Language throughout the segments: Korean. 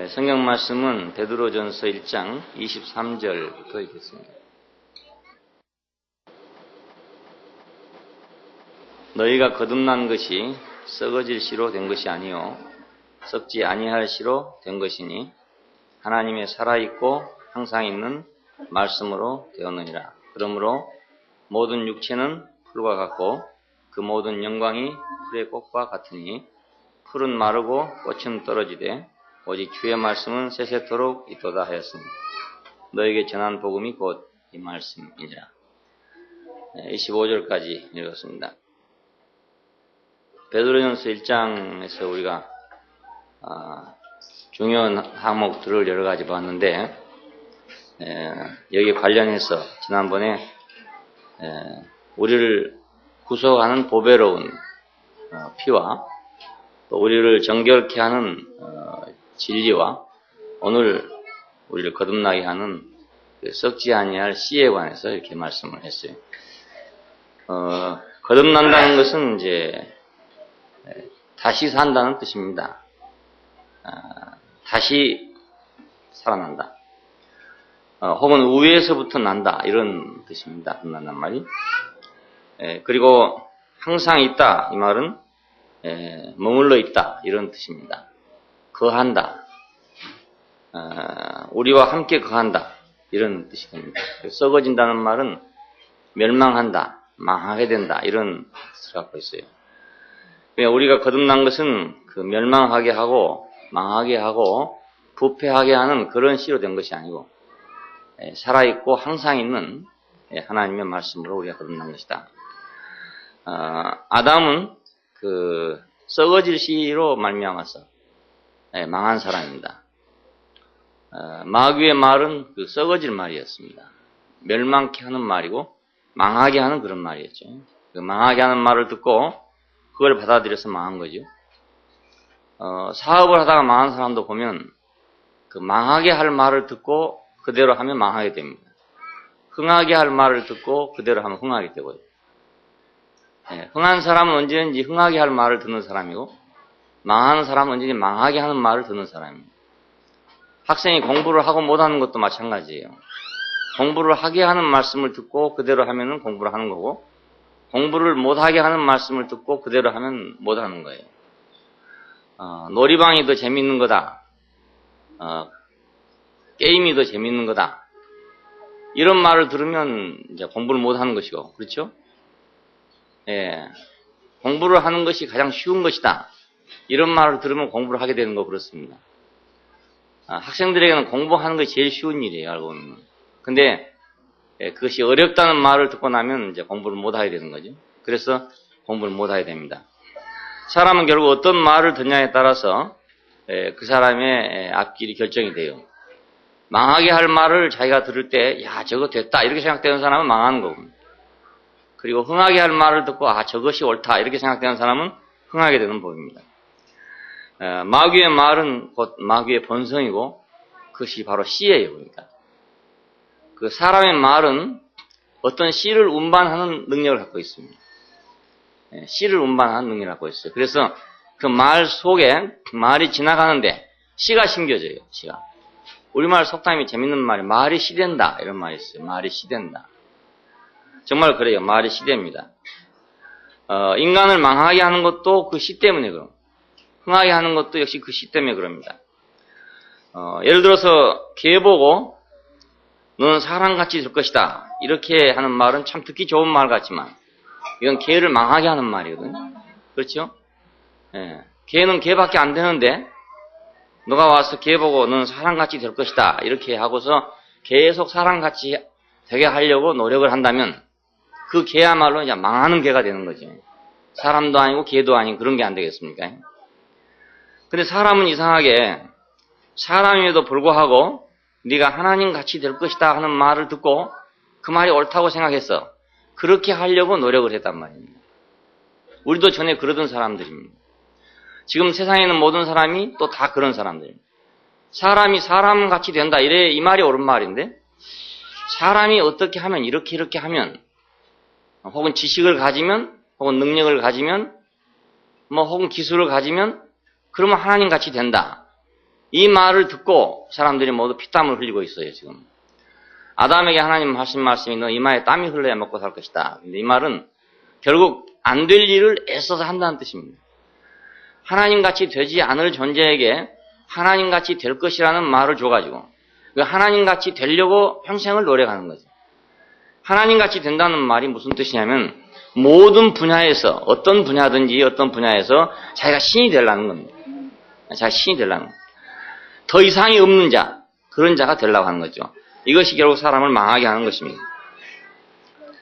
성경 말씀은 베드로전서 1장 23절부터 읽겠습니다. 너희가 거듭난 것이 썩어질 씨로 된 것이 아니요 썩지 아니할 씨로 된 것이니 하나님의 살아있고 항상 있는 말씀으로 되었느니라. 그러므로 모든 육체는 풀과 같고 그 모든 영광이 풀의 꽃과 같으니 풀은 마르고 꽃은 떨어지되 오직 주의 말씀은 세세토록 있도다 하였으니 너에게 전한 복음이 곧 이 말씀이니라. 25절까지 읽었습니다. 베드로전서 1장에서 우리가 중요한 항목들을 여러 가지 봤는데 여기 관련해서 지난번에 우리를 구속하는 보배로운 피와 또 우리를 정결케 하는 진리와 오늘 우리를 거듭나게 하는 썩지 아니할 씨에 관해서 이렇게 말씀을 했어요. 거듭난다는 것은 이제 다시 산다는 뜻입니다. 다시 살아난다. 혹은 우에서부터 난다 이런 뜻입니다. 거듭난다는 말이. 그리고 항상 있다 이 말은 머물러 있다 이런 뜻입니다. 거한다. 우리와 함께 거한다 이런 뜻이 됩니다. 썩어진다는 말은 멸망한다, 망하게 된다 이런 뜻을 갖고 있어요. 우리가 거듭난 것은 그 멸망하게 하고 망하게 하고 부패하게 하는 그런 씨로 된 것이 아니고 살아있고 항상 있는 하나님의 말씀으로 우리가 거듭난 것이다. 아담은 그 썩어질 씨로 말미암아서 망한 사람입니다. 마귀의 말은 그 썩어질 말이었습니다. 멸망케 하는 말이고 망하게 하는 그런 말이었죠. 그 망하게 하는 말을 듣고 그걸 받아들여서 망한 거죠. 사업을 하다가 망한 사람도 보면 그 망하게 할 말을 듣고 그대로 하면 망하게 됩니다. 흥하게 할 말을 듣고 그대로 하면 흥하게 되고요. 흥한 사람은 언제든지 흥하게 할 말을 듣는 사람이고 망하는 사람은 언제든지 망하게 하는 말을 듣는 사람입니다. 학생이 공부를 하고 못하는 것도 마찬가지예요. 공부를 하게 하는 말씀을 듣고 그대로 하면 공부를 하는 거고 공부를 못하게 하는 말씀을 듣고 그대로 하면 못하는 거예요. 놀이방이 더 재밌는 거다. 게임이 더 재밌는 거다. 이런 말을 들으면 이제 공부를 못하는 것이고, 그렇죠? 공부를 하는 것이 가장 쉬운 것이다. 이런 말을 들으면 공부를 하게 되는 거 그렇습니다. 학생들에게는 공부하는 것이 제일 쉬운 일이에요, 알고 보면. 근데 그것이 어렵다는 말을 듣고 나면 이제 공부를 못하게 되는 거죠. 그래서 공부를 못하게 됩니다. 사람은 결국 어떤 말을 듣냐에 따라서 그 사람의 앞길이 결정이 돼요. 망하게 할 말을 자기가 들을 때, 야, 저거 됐다. 이렇게 생각되는 사람은 망하는 거고. 그리고 흥하게 할 말을 듣고, 아, 저것이 옳다. 이렇게 생각되는 사람은 흥하게 되는 법입니다. 마귀의 말은 곧 마귀의 본성이고, 그것이 바로 씨예요. 그러니까. 그 사람의 말은 어떤 씨를 운반하는 능력을 갖고 있습니다. 씨를 운반하는 능력을 갖고 있어요. 그래서 그 말 속에 말이 지나가는데 씨가 심겨져요. 씨가. 우리말 속담이 재밌는 말이 말이 씨된다 이런 말이 있어요. 말이 씨된다. 정말 그래요. 말이 씨됩니다. 인간을 망하게 하는 것도 그 씨 때문에 그럼. 흥하게 하는 것도 역시 그 씨 때문에 그럽니다. 예를 들어서 개 보고 너는 사람같이 될 것이다. 이렇게 하는 말은 참 듣기 좋은 말 같지만 이건 개를 망하게 하는 말이거든요. 그렇죠? 개는 개밖에 안 되는데 너가 와서 개 보고 너는 사람같이 될 것이다. 이렇게 하고서 계속 사람같이 되게 하려고 노력을 한다면 그 개야말로 이제 망하는 개가 되는 거죠. 사람도 아니고 개도 아닌 그런 게 안 되겠습니까? 근데 사람은 이상하게 사람임에도 불구하고 네가 하나님 같이 될 것이다 하는 말을 듣고 그 말이 옳다고 생각했어. 그렇게 하려고 노력을 했단 말입니다. 우리도 전에 그러던 사람들입니다. 지금 세상에 있는 모든 사람이 또 다 그런 사람들입니다. 사람이 사람같이 된다. 이래 이 말이 옳은 말인데 사람이 어떻게 하면 이렇게 하면 혹은 지식을 가지면 혹은 능력을 가지면 뭐 혹은 기술을 가지면 그러면 하나님 같이 된다. 이 말을 듣고 사람들이 모두 피땀을 흘리고 있어요, 지금. 아담에게 하나님 하신 말씀이 너 이마에 땀이 흘러야 먹고 살 것이다. 근데 이 말은 결국 안 될 일을 애써서 한다는 뜻입니다. 하나님같이 되지 않을 존재에게 하나님같이 될 것이라는 말을 줘가지고 그 하나님같이 되려고 평생을 노력하는 거죠. 하나님같이 된다는 말이 무슨 뜻이냐면 모든 분야에서 어떤 분야든지 어떤 분야에서 자기가 신이 되려는 겁니다. 자기가 신이 되려는 겁니다. 더 이상이 없는 자, 그런 자가 되려고 하는 거죠. 이것이 결국 사람을 망하게 하는 것입니다.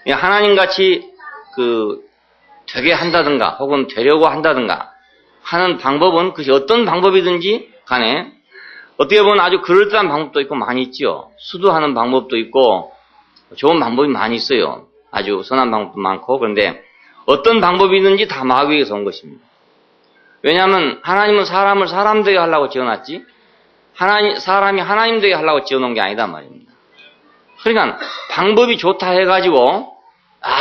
하나님같이 되게 한다든가 혹은 되려고 한다든가 하는 방법은 그것이 어떤 방법이든지 간에 어떻게 보면 아주 그럴듯한 방법도 있고 많이 있죠. 수도하는 방법도 있고 좋은 방법이 많이 있어요. 아주 선한 방법도 많고 그런데 어떤 방법이든지 다 마귀에서 온 것입니다. 왜냐하면 하나님은 사람을 사람 되게 하려고 지어놨지 사람이 하나님 되게 하려고 지어놓은 게 아니다 말입니다. 그러니까 방법이 좋다 해가지고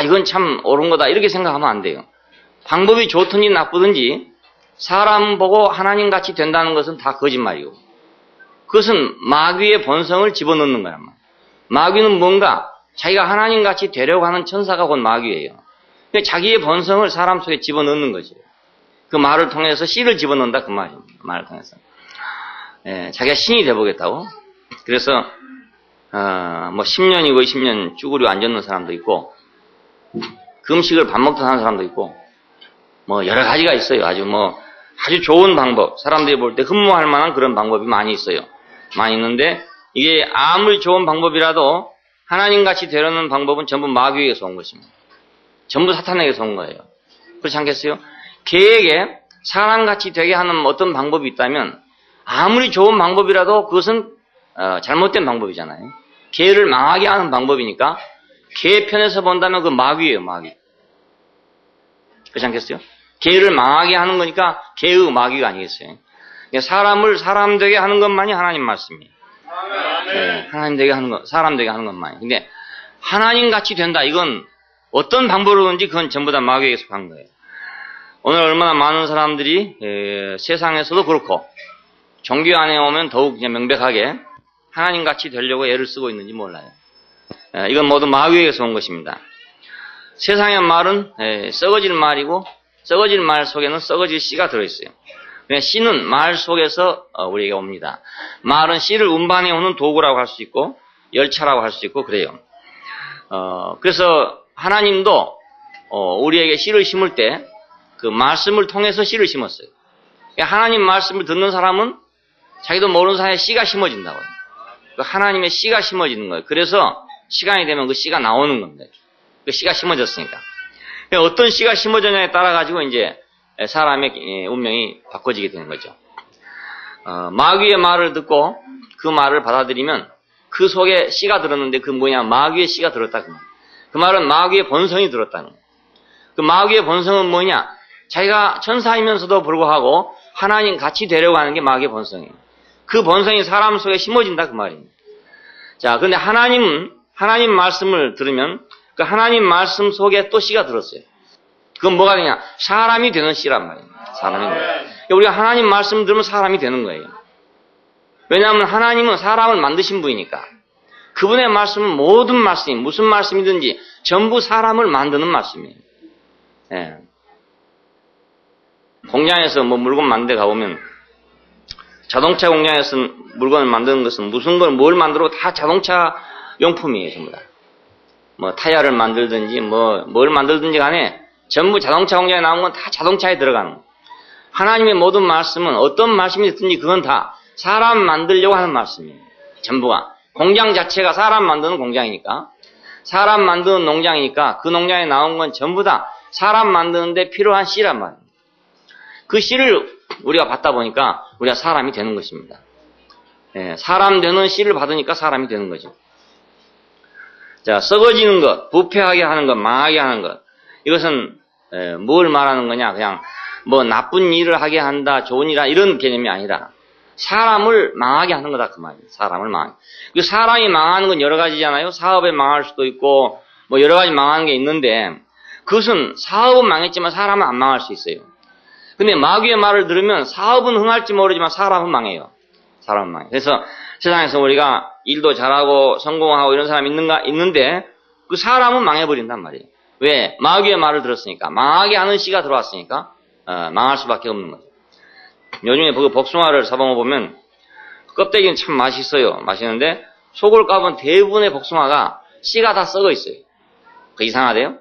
이건 참 옳은 거다 이렇게 생각하면 안 돼요. 방법이 좋든지 나쁘든지 사람 보고 하나님같이 된다는 것은 다 거짓말이고 그것은 마귀의 본성을 집어넣는 거란 말이에요. 마귀는 뭔가 자기가 하나님같이 되려고 하는 천사가 곧 마귀예요. 그러니까 자기의 본성을 사람 속에 집어넣는 거지. 그 말을 통해서 씨를 집어넣는다 그 말입니다. 말을 통해서. 자기가 신이 돼보겠다고. 그래서 10년이고 20년 쭈그리고 앉아있는 사람도 있고 금식을 밥 먹다 하는 사람도 있고 여러 가지가 있어요. 아주 좋은 방법, 사람들이 볼 때 흠모할 만한 그런 방법이 많이 있어요. 많이 있는데 이게 아무리 좋은 방법이라도 하나님같이 되려는 방법은 전부 마귀에게서 온 것입니다. 전부 사탄에게서 온 거예요. 그렇지 않겠어요? 걔에게 사람같이 되게 하는 어떤 방법이 있다면 아무리 좋은 방법이라도 그것은 잘못된 방법이잖아요. 걔를 망하게 하는 방법이니까 걔 편에서 본다면 그 마귀예요, 마귀. 그렇지 않겠어요? 걔를 망하게 하는 거니까 걔의 마귀가 아니겠어요? 사람을 사람 되게 하는 것만이 하나님 말씀이에요. 하나님 되게 하는 것, 사람 되게 하는 것만이. 근데 하나님 같이 된다. 이건 어떤 방법으로든지 그건 전부 다 마귀에게서 간 거예요. 오늘 얼마나 많은 사람들이 세상에서도 그렇고 종교 안에 오면 더욱 그냥 명백하게 하나님 같이 되려고 애를 쓰고 있는지 몰라요. 이건 모두 마귀에게서 온 것입니다. 세상의 말은 썩어질 말이고 썩어질 말 속에는 썩어질 씨가 들어있어요. 씨는 말 속에서 우리에게 옵니다. 말은 씨를 운반해 오는 도구라고 할 수 있고 열차라고 할 수 있고 그래요. 그래서 하나님도 우리에게 씨를 심을 때 그 말씀을 통해서 씨를 심었어요. 하나님 말씀을 듣는 사람은 자기도 모르는 사이에 씨가 심어진다고요. 하나님의 씨가 심어지는 거예요. 그래서 시간이 되면 그 씨가 나오는 겁니다. 그 씨가 심어졌으니까. 어떤 씨가 심어졌냐에 따라 가지고 이제 사람의 운명이 바꿔지게 되는 거죠. 마귀의 말을 듣고 그 말을 받아들이면 그 속에 씨가 들었는데 그 뭐냐 마귀의 씨가 들었다 그 말. 그 말은 마귀의 본성이 들었다는 거예요. 그 마귀의 본성은 뭐냐? 자기가 천사이면서도 불구하고 하나님 같이 되려고 하는 게 마귀의 본성이에요. 그 본성이 사람 속에 심어진다 그 말입니다. 자, 근데 하나님 말씀을 들으면 그 하나님 말씀 속에 또 씨가 들었어요. 그건 뭐가 되냐? 사람이 되는 씨란 말이에요. 사람이 되는 거예요. 우리가 하나님 말씀 들으면 사람이 되는 거예요. 왜냐하면 하나님은 사람을 만드신 분이니까. 그분의 말씀은 모든 말씀이 무슨 말씀이든지 전부 사람을 만드는 말씀이에요. 예. 공장에서 물건 만드는 데 가보면 자동차 공장에서 물건을 만드는 것은 뭘 만들어도 다 자동차 용품이에요, 전부 다. 타이어를 만들든지 뭘 만들든지 간에 전부 자동차 공장에 나온 건 다 자동차에 들어가는 거예요. 하나님의 모든 말씀은 어떤 말씀이 됐든지 그건 다 사람 만들려고 하는 말씀이에요. 전부가. 공장 자체가 사람 만드는 공장이니까 사람 만드는 농장이니까 그 농장에 나온 건 전부 다 사람 만드는데 필요한 씨란 말이에요. 그 씨를 우리가 받다 보니까 우리가 사람이 되는 것입니다. 사람 되는 씨를 받으니까 사람이 되는 거죠. 자, 썩어지는 것, 부패하게 하는 것, 망하게 하는 것. 이것은 뭘 말하는 거냐? 그냥 나쁜 일을 하게 한다, 좋은 일이라 이런 개념이 아니라 사람을 망하게 하는 거다 그 말이에요. 사람을 망하게. 그 사람이 망하는 건 여러 가지잖아요. 사업에 망할 수도 있고 여러 가지 망하는 게 있는데 그것은 사업은 망했지만 사람은 안 망할 수 있어요. 근데 마귀의 말을 들으면 사업은 흥할지 모르지만 사람은 망해요. 사람을 망해. 그래서 세상에서 우리가 일도 잘하고 성공하고 이런 사람이 있는데 그 사람은 망해버린단 말이에요. 왜? 마귀의 말을 들었으니까. 망하게 하는 씨가 들어왔으니까 망할 수밖에 없는 거죠. 요즘에 그 복숭아를 사먹어보면 껍데기는 참 맛있어요. 맛있는데 속을 까본 대부분의 복숭아가 씨가 다 썩어 있어요. 그 이상하대요?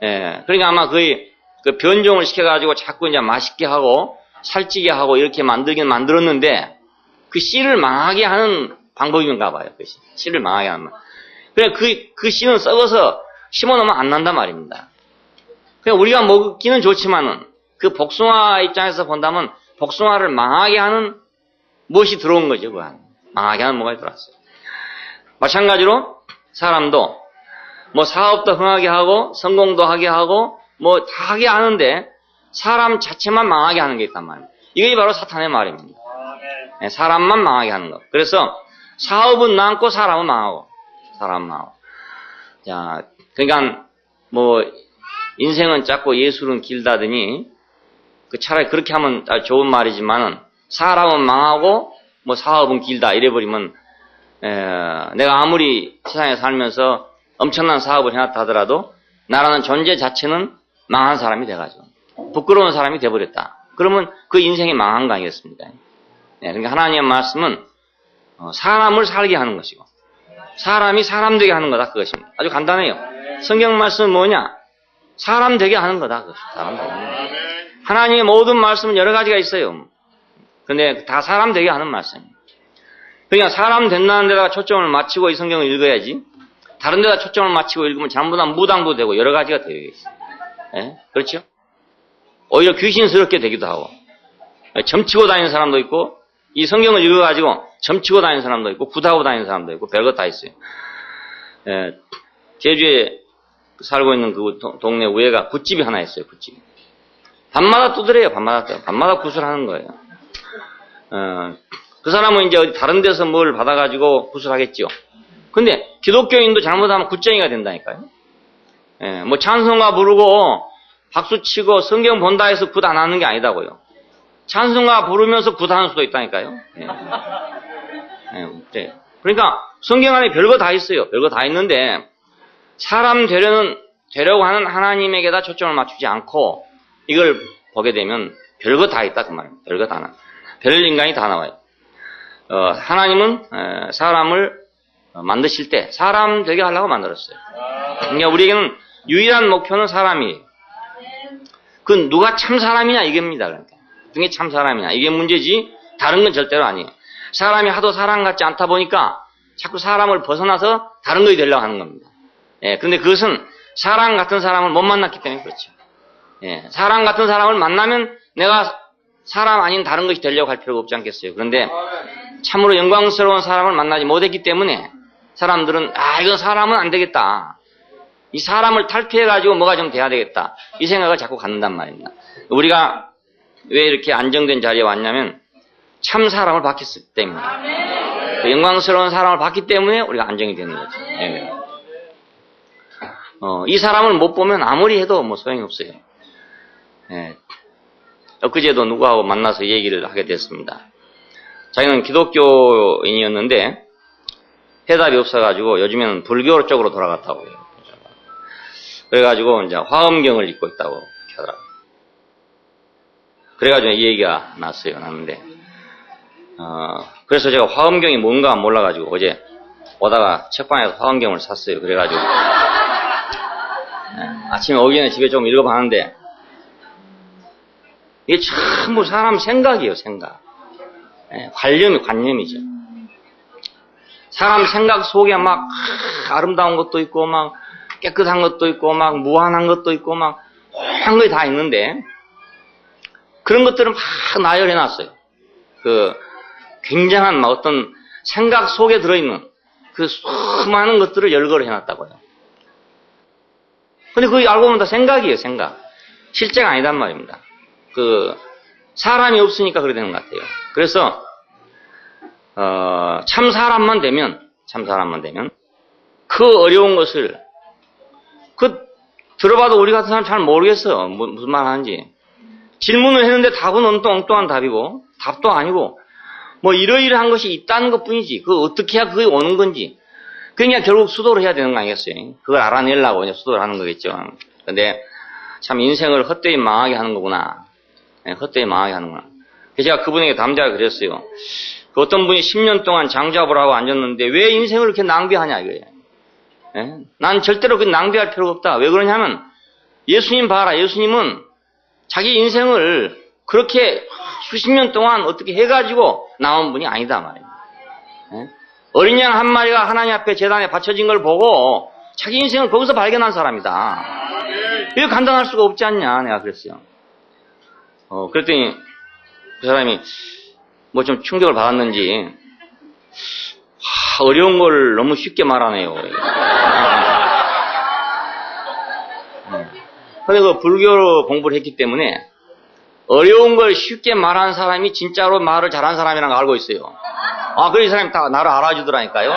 예. 그러니까 아마 거의 그 변종을 시켜가지고 자꾸 이제 맛있게 하고 살찌게 하고 이렇게 만들긴 만들었는데 그 씨를 망하게 하는 방법인가 봐요. 그 씨를 망하게 하는. 그래 그 씨는 썩어서 심어놓으면 안 난단 말입니다. 그냥 우리가 먹기는 좋지만은 그 복숭아 입장에서 본다면 복숭아를 망하게 하는 무엇이 들어온 거죠. 그 안에. 망하게 하는 뭐가 들어왔어요. 마찬가지로 사람도 뭐 사업도 흥하게 하고 성공도 하게 하고 뭐 다 하게 하는데 사람 자체만 망하게 하는 게 있단 말입니다. 이게 바로 사탄의 말입니다. 네, 사람만 망하게 하는 것. 그래서 사업은 남고 사람은 망하고 사람은 망하고. 자, 그러니까 뭐 인생은 짧고 예술은 길다더니 그 차라리 그렇게 하면 좋은 말이지만은 사람은 망하고 뭐 사업은 길다 이래버리면 내가 아무리 세상에 살면서 엄청난 사업을 해놨다 하더라도 나라는 존재 자체는 망한 사람이 돼가지고 부끄러운 사람이 돼버렸다. 그러면 그 인생이 망한 거 아니겠습니까? 네, 그러니까 하나님의 말씀은 사람을 살게 하는 것이고 사람이 사람 되게 하는 거다 그것입니다. 아주 간단해요. 성경 말씀은 뭐냐? 사람 되게 하는 거다. 사람 되게 하는 거다. 하나님의 모든 말씀은 여러 가지가 있어요. 근데 다 사람 되게 하는 말씀입니다. 그러니까 사람 된다는 데다가 초점을 맞추고 이 성경을 읽어야지 다른 데다 초점을 맞추고 읽으면 전부 다 무당도 되고 여러 가지가 되어 있어요. 예? 그렇죠? 오히려 귀신스럽게 되기도 하고 점치고 다니는 사람도 있고 이 성경을 읽어가지고 점치고 다니는 사람도 있고 굿하고 다니는 사람도 있고 별것 다 있어요. 제주에 살고 있는 그 동네 우회가 굿집이 하나 있어요. 굿집. 밤마다 두드려요. 밤마다 굿을 하는 거예요. 그 사람은 이제 어디 다른 데서 뭘 받아가지고 굿을 하겠죠. 근데 기독교인도 잘못하면 굿쟁이가 된다니까요. 뭐 찬송가 부르고 박수 치고 성경 본다 해서 굿 안 하는 게 아니다고요. 찬송가 부르면서 굿 하는 수도 있다니까요. 네. 그러니까 성경 안에 별거 다 있어요. 별거 다 있는데 사람 되려고 하는 하나님에게다 초점을 맞추지 않고 이걸 보게 되면 별거 다 있다 그 말입니다. 별거 다 나. 별 인간이 다 나와요. 하나님은 사람을 만드실 때 사람 되게 하려고 만들었어요. 그러니까 우리에게는 유일한 목표는 사람이에요. 그 누가 참 사람이냐 이게입니다. 그러니까. 중에 참 사람이냐 이게 문제지 다른 건 절대로 아니에요. 사람이 하도 사람 같지 않다 보니까 자꾸 사람을 벗어나서 다른 것이 되려고 하는 겁니다. 그런데 그것은 사람 같은 사람을 못 만났기 때문에 그렇죠. 사람 같은 사람을 만나면 내가 사람 아닌 다른 것이 되려고 할 필요가 없지 않겠어요. 그런데 참으로 영광스러운 사람을 만나지 못했기 때문에 사람들은 이거 사람은 안 되겠다. 이 사람을 탈피해가지고 뭐가 좀 돼야 되겠다. 이 생각을 자꾸 갖는단 말입니다. 우리가 왜 이렇게 안정된 자리에 왔냐면 참 사람을 봤기 때문에 영광스러운 사람을 봤기 때문에 우리가 안정이 되는 거죠. 이 사람을 못 보면 아무리 해도 뭐 소용이 없어요. 엊그제도 누구하고 만나서 얘기를 하게 됐습니다. 자기는 기독교인이었는데 해답이 없어가지고 요즘에는 불교 쪽으로 돌아갔다고 해요. 그래가지고 이제 화엄경을 읽고 있다고 하더라고요. 그래가지고 이 얘기가 났는데 그래서 제가 화엄경이 뭔가 몰라가지고 어제 오다가 책방에서 화엄경을 샀어요. 그래가지고 아침에 오기 전에 집에 좀 읽어봤는데 이게 전부 사람 생각이에요. 생각. 관념이죠. 사람 생각 속에 막 아름다운 것도 있고 막 깨끗한 것도 있고 막 무한한 것도 있고 막 한 것이 다 있는데 그런 것들은 막 나열해놨어요. 그 굉장한 막 어떤 생각 속에 들어있는 그 수많은 것들을 열거를 해놨다고요. 근데 그게 알고 보면 다 생각이에요. 생각. 실제가 아니단 말입니다. 그 사람이 없으니까 그래 되는 것 같아요. 그래서 참 사람만 되면 그 어려운 것을 들어봐도 우리 같은 사람 잘 모르겠어. 무슨 말 하는지. 질문을 했는데 답은 엉뚱한 답이고 답도 아니고 뭐 이러이러한 것이 있다는 것 뿐이지. 그거 어떻게 해야 그게 오는 건지. 그러니까 결국 수도를 해야 되는 거 아니겠어요? 그걸 알아내려고 이제 수도를 하는 거겠죠. 근데 참 인생을 헛되이 망하게 하는 거구나. 헛되이 망하게 하는구나. 그래서 제가 그분에게 담대하게 그랬어요. 그 어떤 분이 10년 동안 장잡을 하고 앉았는데 왜 인생을 이렇게 낭비하냐 이거예요. 난 절대로 그 낭비할 필요가 없다. 왜 그러냐면 예수님 봐라. 예수님은 자기 인생을 그렇게 수십 년 동안 어떻게 해가지고 나온 분이 아니다 말이에요. 어린 양 한 마리가 하나님 앞에 제단에 바쳐진 걸 보고 자기 인생을 거기서 발견한 사람이다. 왜 감당할 수가 없지 않냐 내가 그랬어요. 그랬더니 그 사람이 뭐 좀 충격을 받았는지 어려운 걸 너무 쉽게 말하네요. 근데 그 불교로 공부를 했기 때문에 어려운 걸 쉽게 말하는 사람이 진짜로 말을 잘하는 사람이라는 걸 알고 있어요. 그래 이 사람이 다 나를 알아주더라니까요.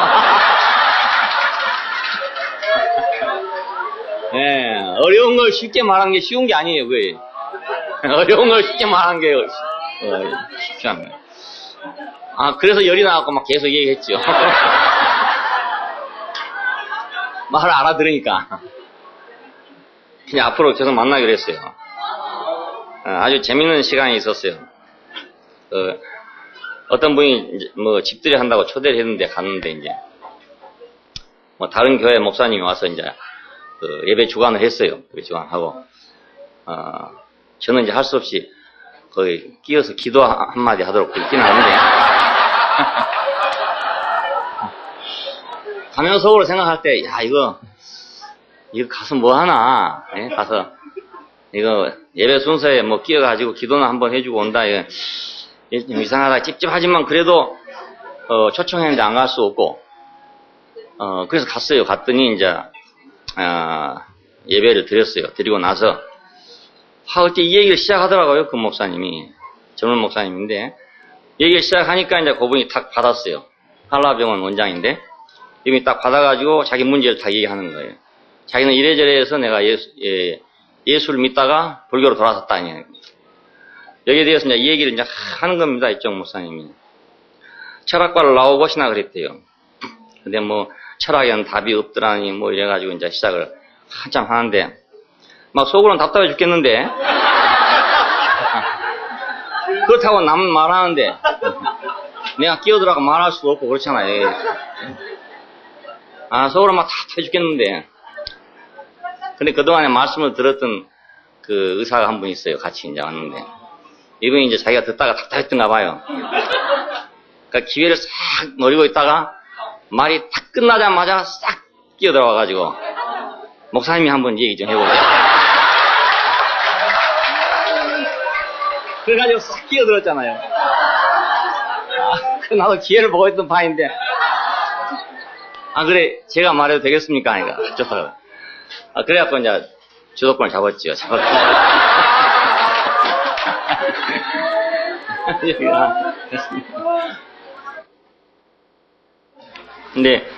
어려운 걸 쉽게 말하는 게 쉬운 게 아니에요. 그게. 어려운 걸 쉽게 말하는 게 쉽지 않아요. 그래서 열이 나갖고 막 계속 얘기했죠. 말을 알아들으니까. 그냥 앞으로 계속 만나기로 했어요. 아주 재밌는 시간이 있었어요. 어떤 분이 뭐 집들이 한다고 초대를 했는데 갔는데 이제 뭐 다른 교회 목사님이 와서 이제 예배 주관을 했어요. 예배 주관하고 저는 이제 할 수 없이 거의 끼어서 기도 한마디 하도록 있긴 하는데 가면 속으로 생각할 때 야 이거 가서 뭐 하나 가서 이거 예배 순서에 뭐 끼어가지고 기도는 한번 해주고 온다. 이거 이상하다 찝찝하지만 그래도 초청했는데 안 갈 수 없고 그래서 갔어요. 갔더니 이제 예배를 드렸어요. 드리고 나서 그때 이 얘기를 시작하더라고요. 그 목사님이 젊은 목사님인데 얘기를 시작하니까 이제 그분이 딱 받았어요. 한라병원 원장인데 이분이 딱 받아가지고 자기 문제를 다 얘기하는 거예요. 자기는 이래저래 해서 내가 예수를 믿다가 불교로 돌아섰다. 여기에 대해서 이제 이 얘기를 이제 하는 겁니다. 이쪽 목사님이. 철학과를 나오고시나 그랬대요. 근데 뭐 철학에는 답이 없더라니 뭐 이래가지고 이제 시작을 한참 하는데 막 속으로는 답답해 죽겠는데 그렇다고 남은 말하는데 내가 끼어들어가 말할 수가 없고 그렇잖아요. 속으로 막 답답해 죽겠는데 근데 그동안에 말씀을 들었던 그 의사가 한 분 있어요. 같이 이제 왔는데 이분이 이제 자기가 듣다가 답답했던가 봐요. 그러니까 기회를 싹 노리고 있다가 말이 딱 끝나자마자 싹 끼어들어와가지고 목사님이 한번 얘기 좀 해보세요. 그래가지고 싹 끼어들었잖아요. 나도 기회를 보고 있던 바인데 그래 제가 말해도 되겠습니까? 아니까 좋다고. 그래갖고 이제 주도권을 잡았지요. 근데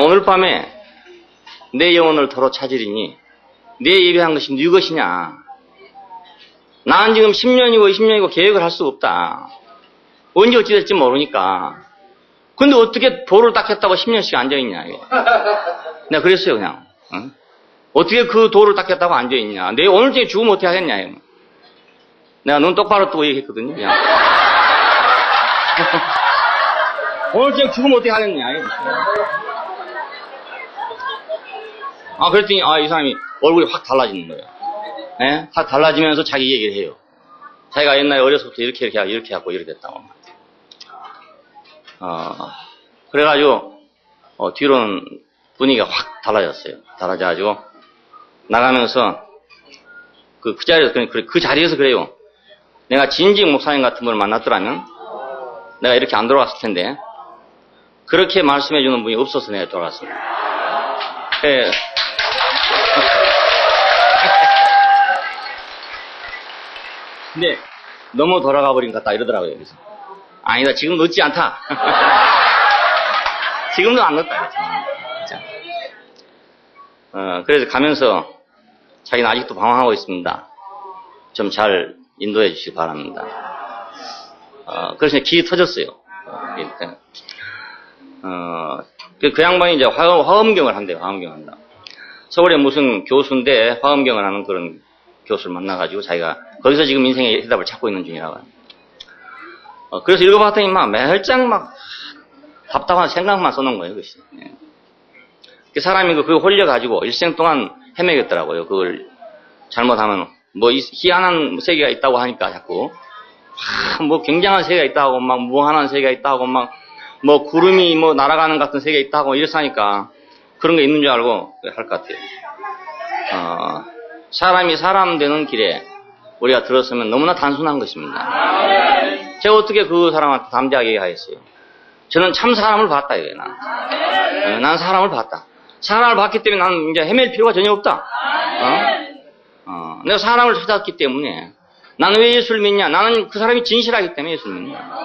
오늘 밤에 내 영혼을 도로 찾으리니 내 예배한 것이 네 것이냐. 나는 지금 10년이고 20년이고 계획을 할 수가 없다. 언제 어찌 될지 모르니까. 근데 어떻게 도를 닦겠다고 10년씩 앉아있냐. 내가 그랬어요 그냥. 어떻게 그 도를 닦겠다고 앉아있냐. 내 오늘 중에 죽으면 어떻게 하겠냐. 내가 눈 똑바로 뜨고 얘기했거든요. 그냥. 오늘 중에 죽으면 어떻게 하겠냐. 그랬더니 이 사람이 얼굴이 확 달라지는 거예요. 확 달라지면서 자기 얘기를 해요. 자기가 옛날에 어려서부터 이렇게 하고 이렇게 됐다고. 그래가지고 뒤로는 분위기가 확 달라졌어요. 달라져가지고 나가면서 그 자리에서 그 자리에서 그래요. 내가 진직 목사님 같은 분을 만났더라면 내가 이렇게 안 돌아갔을 텐데 그렇게 말씀해주는 분이 없어서 내가 돌아갔습니다. 근데 너무 돌아가 버린 것 같다 이러더라고요. 그래서 아니다 지금 늦지 않다. 지금도 안 늦다. 그래서 가면서 자기는 아직도 방황하고 있습니다. 좀 잘 인도해 주시기 바랍니다. 그래서 길이 터졌어요. 그 양반이 이제 화엄경을 한대요. 화엄경 한다. 서울에 무슨 교수인데 화엄경을 하는 그런 교수를 만나가지고 자기가 거기서 지금 인생의 해답을 찾고 있는 중이라고. 그래서 읽어봤더니 막 매일장 막 답답한 생각만 써놓은 거예요. 그것이. 그 사람이 그걸 홀려가지고 일생 동안 헤매겠더라고요. 그걸 잘못하면 뭐 희한한 세계가 있다고 하니까 자꾸 뭐 굉장한 세계가 있다고 막 무한한 세계가 있다고 막 뭐 구름이 뭐 날아가는 같은 세계가 있다고 이래서 하니까 그런 게 있는 줄 알고 할 것 같아요. 사람이 사람 되는 길에 우리가 들었으면 너무나 단순한 것입니다. 제가 어떻게 그 사람한테 담대하게 얘기하겠어요? 저는 참 사람을 봤다 이거예요. 난 사람을 봤다. 사람을 봤기 때문에 나는 이제 헤맬 필요가 전혀 없다. 내가 사람을 찾았기 때문에 나는 왜 예수를 믿냐? 나는 그 사람이 진실하기 때문에 예수를 믿냐?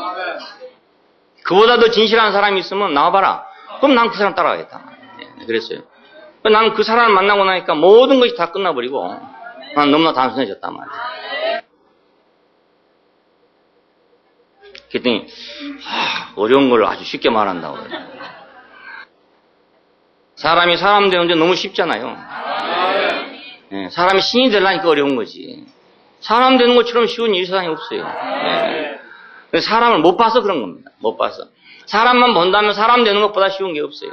그보다 더 진실한 사람이 있으면 나와봐라. 그럼 난 그 사람 따라가겠다. 그랬어요. 나는 그 사람을 만나고 나니까 모든 것이 다 끝나버리고 난 너무나 단순해졌단 말이에요. 그랬더니 어려운 걸 아주 쉽게 말한다고 그래요. 사람이 사람 되는데 너무 쉽잖아요. 사람이 신이 되려니까 어려운 거지. 사람 되는 것처럼 쉬운 일이 세상에 없어요. 사람을 못 봐서 그런 겁니다. 못 봐서. 사람만 본다면 사람 되는 것보다 쉬운 게 없어요.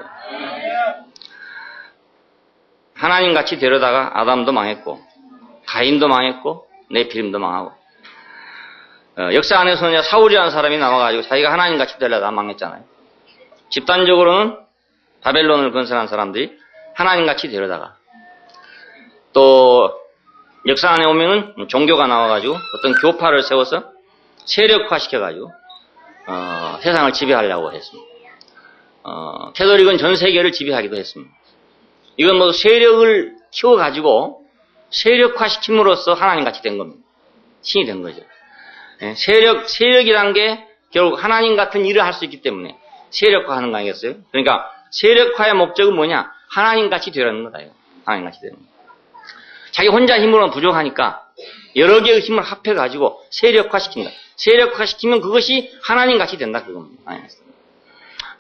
하나님 같이 되려다가 아담도 망했고, 가인도 망했고, 네피림도 망하고. 역사 안에서는 사울이라는 사람이 나와가지고 자기가 하나님 같이 되려다가 망했잖아요. 집단적으로는 바벨론을 건설한 사람들이 하나님 같이 되려다가 또 역사 안에 오면은 종교가 나와가지고 어떤 교파를 세워서 세력화시켜가지고 세상을 지배하려고 했습니다. 캐톨릭은 전 세계를 지배하기도 했습니다. 이건 뭐 세력을 키워가지고 세력화시킴으로써 하나님같이 된 겁니다. 신이 된 거죠. 세력이란 게 결국 하나님 같은 일을 할 수 있기 때문에 세력화하는 거 아니겠어요? 그러니까 세력화의 목적은 뭐냐? 하나님같이 되라는 거다. 하나님같이 되는 거. 자기 혼자 힘으로는 부족하니까 여러 개의 힘을 합해가지고 세력화시킨다. 세력화시키면 그것이 하나님같이 된다. 그겁니다.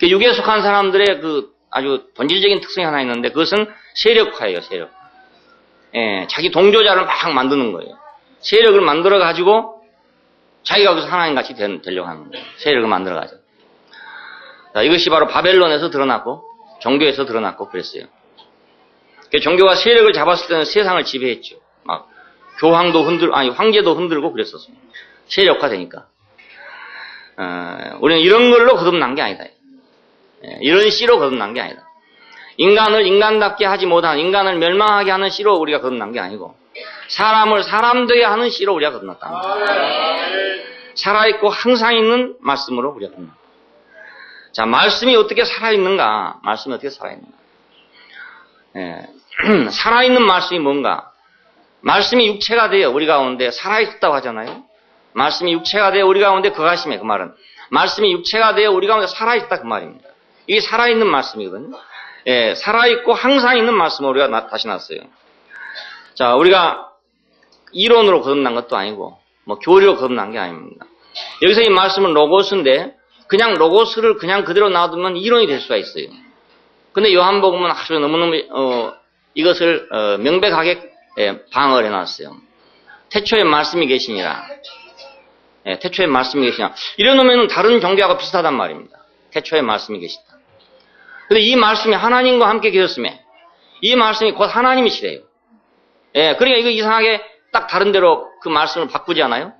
그 육에 속한 사람들의 그 아주 본질적인 특성이 하나 있는데 그것은 세력화예요. 세력화. 자기 동조자를 막 만드는 거예요. 세력을 만들어가지고 자기가 그래서 하나님같이 되려고 하는 거예요. 세력을 만들어가지고. 자, 이것이 바로 바벨론에서 드러났고 종교에서 드러났고 그랬어요. 그 종교가 세력을 잡았을 때는 세상을 지배했죠. 막 교황도 황제도 흔들고 그랬었습니다. 세력화되니까. 우리는 이런 걸로 거듭난 게 아니다. 이런 씨로 거듭난 게 아니다. 인간을 인간답게 하지 못한 인간을 멸망하게 하는 씨로 우리가 거듭난 게 아니고 사람을 사람되게 하는 씨로 우리가 거듭났다. 살아있고 항상 있는 말씀으로 우리가 거듭났다. 자, 말씀이 어떻게 살아있는가? 말씀이 어떻게 살아있는가? 살아있는 말씀이 뭔가? 말씀이 육체가 되어 우리 가운데 살아있다고 하잖아요. 말씀이 육체가 되어 우리 가운데 거하심에 그 말은 말씀이 육체가 되어 우리 가운데 살아있다 그 말입니다. 이게 살아있는 말씀이거든요. 살아있고 항상 있는 말씀으로 우리가 다시 났어요. 자, 우리가 이론으로 거듭난 것도 아니고 뭐 교리로 거듭난 게 아닙니다. 여기서 이 말씀은 로고스인데 그냥 로고스를 그냥 그대로 놔두면 이론이 될 수가 있어요. 근데 요한복음은 아주 너무너무 이것을 명백하게 방어를 해놨어요. 태초에 말씀이 계시니라. 태초에 말씀이 계시냐. 이래놓으면 다른 종교하고 비슷하단 말입니다. 태초에 말씀이 계시다. 근데 이 말씀이 하나님과 함께 계셨음에 이 말씀이 곧 하나님이시래요. 그러니까 이거 이상하게 딱 다른 대로 그 말씀을 바꾸지 않아요?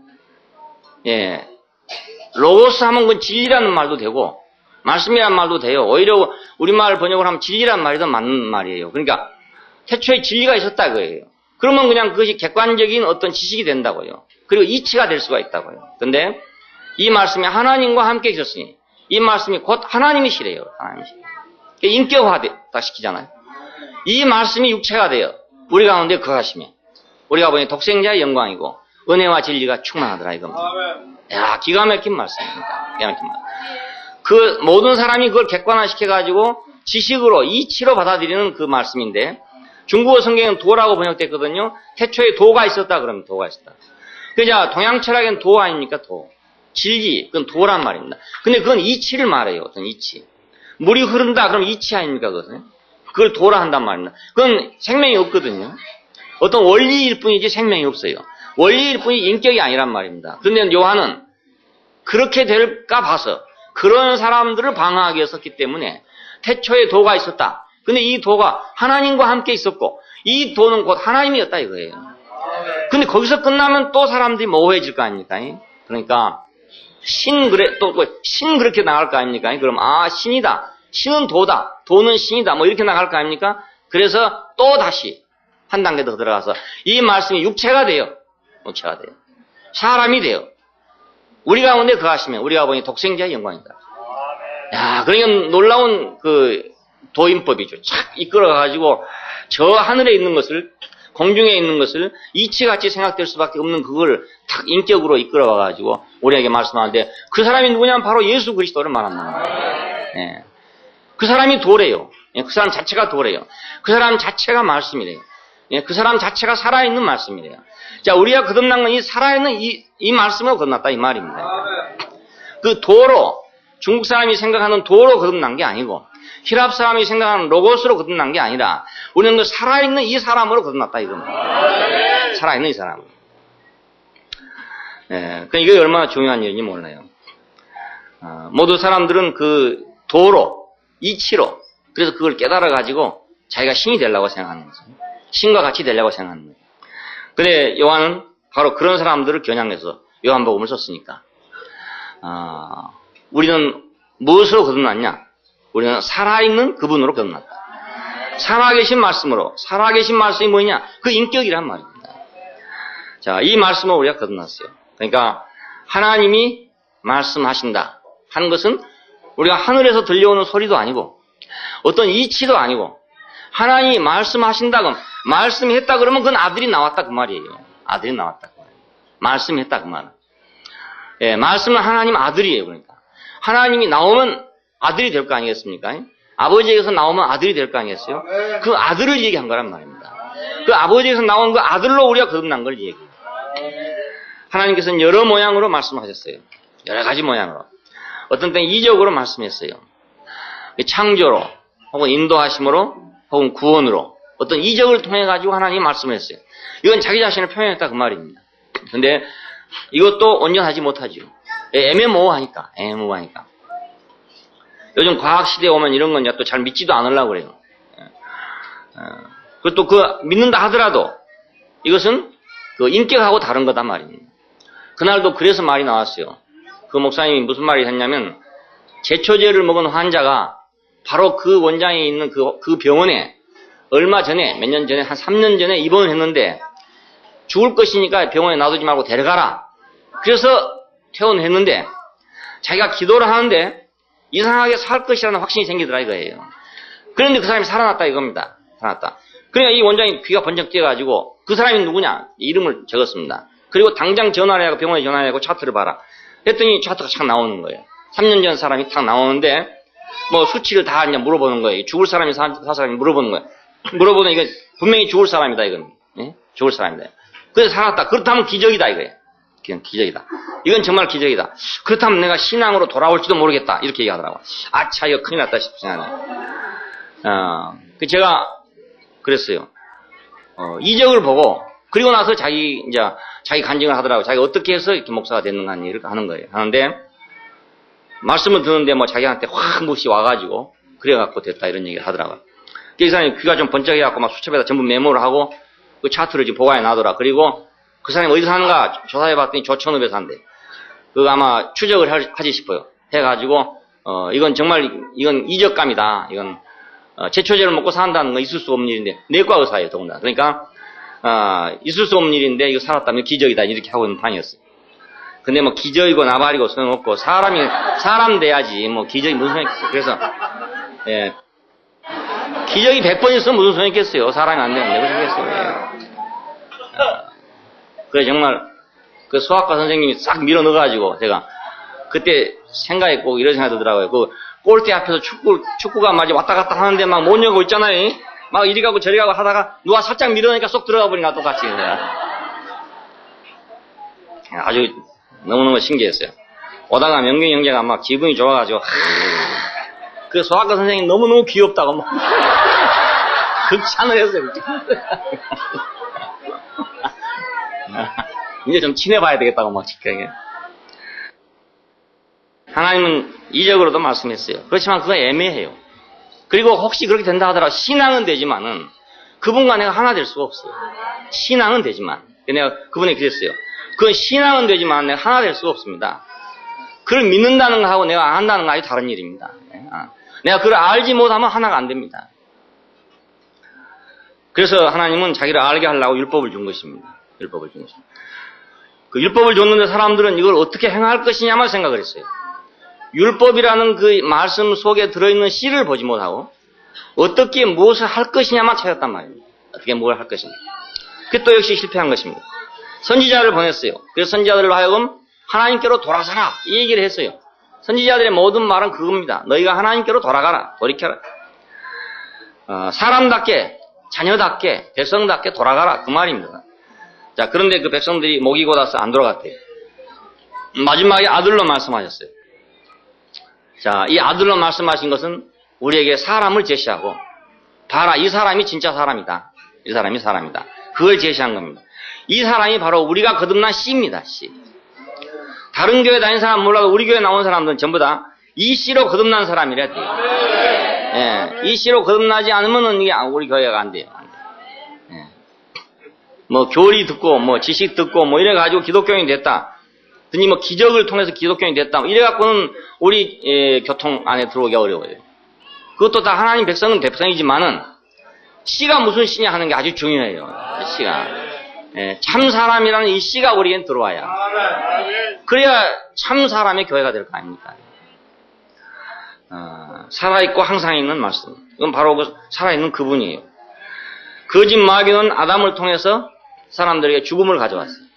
로고스 하면 그건 진리라는 말도 되고 말씀이라는 말도 돼요. 오히려 우리말 번역을 하면 진리라는 말이 더 맞는 말이에요. 그러니까 태초에 진리가 있었다 그거예요. 그러면 그냥 그것이 객관적인 어떤 지식이 된다고요. 그리고 이치가 될 수가 있다고요. 근데 이 말씀이 하나님과 함께 계셨으니 이 말씀이 곧 하나님이시래요. 하나님이시래요. 인격화다 시키잖아요. 이 말씀이 육체가 되어 우리 가운데 거하시며 우리가 보니 독생자의 영광이고 은혜와 진리가 충만하더라 이겁니다. 야, 기가 막힌 말씀입니다. 기가 막힌 말씀. 그 모든 사람이 그걸 객관화시켜가지고 지식으로 이치로 받아들이는 그 말씀인데 중국어 성경은 도라고 번역됐거든요. 태초에 도가 있었다 그러면 도가 있었다. 그냥 동양 철학에는 도 아닙니까? 도. 질기, 그건 도란 말입니다. 근데 그건 이치를 말해요. 어떤 이치. 물이 흐른다, 그럼 이치 아닙니까, 그것은? 그걸 도라 한단 말입니다. 그건 생명이 없거든요. 어떤 원리일 뿐이지 생명이 없어요. 원리일 뿐이 인격이 아니란 말입니다. 그런데 요한은 그렇게 될까 봐서 그런 사람들을 방어하기 위해 썼기 때문에 태초에 도가 있었다. 근데 이 도가 하나님과 함께 있었고 이 도는 곧 하나님이었다 이거예요. 근데 거기서 끝나면 또 사람들이 모호해질 거 아닙니까? 그러니까 신 그렇게 나갈 거 아닙니까? 그럼 신이다. 신은 도다. 도는 신이다. 뭐 이렇게 나갈 거 아닙니까? 그래서 또 다시 한 단계 더 들어가서 이 말씀이 육체가 돼요. 육체가 돼요. 사람이 돼요. 우리 가운데 거하시면 우리가 보니 독생자의 영광이다. 야, 그러니까 놀라운 그 도인법이죠. 착 이끌어가지고 저 하늘에 있는 것을, 공중에 있는 것을 이치같이 생각될 수밖에 없는 그걸 탁 인격으로 이끌어와가지고 우리에게 말씀하는데 그 사람이 누구냐면 바로 예수 그리스도를 말합니다. 예. 그 사람이 도래요. 예, 그 사람 자체가 도래요. 그 사람 자체가 말씀이래요. 예, 그 사람 자체가 살아있는 말씀이래요. 자, 우리가 거듭난 건 이 살아있는 이 말씀으로 거듭났다 이 말입니다. 그 도로, 중국 사람이 생각하는 도로 거듭난 게 아니고 히랍 사람이 생각하는 로고스로 거듭난 게 아니라 우리는 그 살아있는 이 사람으로 거듭났다 이겁니다. 살아있는 이 사람. 예, 그러니까 이게 얼마나 중요한 일인지 몰라요. 모두 사람들은 그 도로, 이치로 그래서 그걸 깨달아가지고 자기가 신이 되려고 생각하는 거죠. 신과 같이 되려고 생각하는 거예요. 근데 요한은 바로 그런 사람들을 겨냥해서 요한복음을 썼으니까 우리는 무엇으로 거듭났냐? 우리는 살아있는 그분으로 거듭났다. 살아계신 말씀으로, 살아계신 말씀이 뭐냐? 그 인격이란 말입니다. 자, 이 말씀으로 우리가 거듭났어요. 그러니까 하나님이 말씀하신다 하는 것은 우리가 하늘에서 들려오는 소리도 아니고 어떤 이치도 아니고 하나님이 말씀하신다 그러면 말씀이 했다 그러면 그건 아들이 나왔다 그 말이에요. 아들이 나왔다 그 말이에요. 말씀이 했다 그 말은. 예, 말씀은 하나님 아들이에요. 그러니까 하나님이 나오면 아들이 될 거 아니겠습니까? 아버지에게서 나오면 아들이 될 거 아니겠어요? 그 아들을 얘기한 거란 말입니다. 그 아버지에게서 나온 그 아들로 우리가 거듭난 걸 얘기해요. 하나님께서는 여러 모양으로 말씀하셨어요. 여러 가지 모양으로. 어떤 때는 이적으로 말씀했어요. 창조로 혹은 인도하심으로 혹은 구원으로 어떤 이적을 통해 가지고 하나님이 말씀을 했어요. 이건 자기 자신을 표현했다 그 말입니다. 근데 이것도 온전하지 못하죠. 애매모호하니까. 요즘 과학 시대에 오면 이런 건 또 잘 믿지도 않으려고 그래요. 그것도 믿는다 하더라도 이것은 그 인격하고 다른 거단 말입니다. 그날도 그래서 말이 나왔어요. 그 목사님이 무슨 말을 했냐면 제초제를 먹은 환자가 바로 그 원장에 있는 그 병원에 얼마 전에, 몇 년 전에, 한 3년 전에 입원을 했는데 죽을 것이니까 병원에 놔두지 말고 데려가라. 그래서 퇴원을 했는데 자기가 기도를 하는데 이상하게 살 것이라는 확신이 생기더라 이거예요. 그런데 그 사람이 살아났다 이겁니다. 살아났다. 그러니까 이 원장이 귀가 번쩍 뛰어가지고 그 사람이 누구냐 이름을 적었습니다. 그리고 당장 전화를 하고 병원에 전화를 하고 차트를 봐라. 했더니 차트가 착 나오는 거예요. 3년 전 사람이 탁 나오는데 뭐 수치를 다 이제 물어보는 거예요. 죽을 사람이 사 사람이 물어보는 거예요. 물어보면 이거 분명히 죽을 사람이다 이건. 예? 죽을 사람이다. 그래서 살았다. 그렇다면 기적이다 이거예요. 그냥 기적이다. 이건 정말 기적이다. 그렇다면 내가 신앙으로 돌아올지도 모르겠다. 이렇게 얘기하더라고. 아차 이거 큰일 났다 싶잖아요. 제가 그랬어요. 이적을 보고 그리고 나서 자기 간증을 하더라고. 자기가 어떻게 해서 이렇게 목사가 됐는가 하는 일을 하는 거예요. 하는데 말씀을 듣는데 뭐 자기한테 확 묻이 와가지고 그래갖고 됐다 이런 얘기를 하더라고요. 그 사람이 귀가 좀 번쩍해갖고 막 수첩에다 전부 메모를 하고 그 차트를 지금 보관해 놔더라. 그리고 그 사람이 어디서 사는가 조사해봤더니 조천읍에 산대. 그거 아마 추적을 하지 싶어요. 해가지고 이건 정말 이건 이적감이다. 이건 제초제를 먹고 산다는 건 있을 수 없는 일인데 내과 의사예요 더군다나. 그러니까 있을 수 없는 일인데 이거 살았다면 기적이다 이렇게 하고 있는 판이었어요. 근데 뭐 기적이고 나발이고 소용없고 사람 돼야지 뭐 기적이 무슨 소용 있겠어요. 그래서 예. 기적이 100번 있으면 무슨 소용이 있겠어요. 사람이 안 되면 무슨 소용이 있겠어요. 그래 정말 그 수학과 선생님이 싹 밀어 넣어가지고 제가 그때 생각이 꼭 이런 생각이 들더라고요. 그 골대 앞에서 축구가 말이지 왔다 갔다 하는데 막 못 열고 있잖아요. 막 이리 가고 저리 가고 하다가 누가 살짝 밀어넣으니까 쏙 들어가 버리니까 똑같이. 아주 너무너무 신기했어요. 오다가 명경 형제가 막 기분이 좋아가지고 그 소아과 선생님 너무너무 귀엽다고 막 극찬을 했어요. 이제 좀 친해봐야 되겠다고 막 직하게. 하나님은 이적으로도 말씀했어요. 그렇지만 그거 애매해요. 그리고 혹시 그렇게 된다 하더라도 신앙은 되지만은 그분과 내가 하나 될 수가 없어요. 신앙은 되지만 내가 그분에게 그랬어요. 그건 신앙은 되지만 내가 하나 될 수가 없습니다. 그걸 믿는다는 거하고 내가 안 한다는 거 아주 다른 일입니다. 내가 그걸 알지 못하면 하나가 안 됩니다. 그래서 하나님은 자기를 알게 하려고 율법을 준 것입니다. 율법을 준 것입니다. 그 율법을 줬는데 사람들은 이걸 어떻게 행할 것이냐만 생각을 했어요. 율법이라는 그 말씀 속에 들어있는 씨를 보지 못하고 어떻게 무엇을 할 것이냐만 찾았단 말입니다. 어떻게 뭘 할 것인가. 그게 또 역시 실패한 것입니다. 선지자를 보냈어요. 그래서 선지자들로 하여금 하나님께로 돌아서라 이 얘기를 했어요. 선지자들의 모든 말은 그겁니다. 너희가 하나님께로 돌아가라. 돌이켜라. 사람답게 자녀답게 백성답게 돌아가라 그 말입니다. 자, 그런데 그 백성들이 목이 곧아서 안 돌아갔대요. 마지막에 아들로 말씀하셨어요. 자, 이 아들로 말씀하신 것은 우리에게 사람을 제시하고 봐라 이 사람이 진짜 사람이다. 이 사람이 사람이다. 그걸 제시한 겁니다. 이 사람이 바로 우리가 거듭난 씨입니다. 씨. 다른 교회 다니는 사람 몰라도 우리 교회 나온 사람들은 전부 다 이 씨로 거듭난 사람이라 돼요. 예, 이 씨로 거듭나지 않으면 이게 우리 교회가 안 돼요. 예. 뭐 교리 듣고 뭐 지식 듣고 뭐 이래 가지고 기독교인이 됐다. 든지 뭐 기적을 통해서 기독교인이 됐다. 이래 갖고는 우리 교통 안에 들어오기 어려워요. 그것도 다 하나님 백성은 백성이지만은 씨가 무슨 씨냐 하는 게 아주 중요해요. 씨가 참 사람이라는 이 씨가 우리에겐 들어와야. 그래야 참 사람의 교회가 될 거 아닙니까? 살아있고 항상 있는 말씀. 이건 바로 그 살아있는 그분이에요. 거짓 마귀는 아담을 통해서 사람들에게 죽음을 가져왔어요.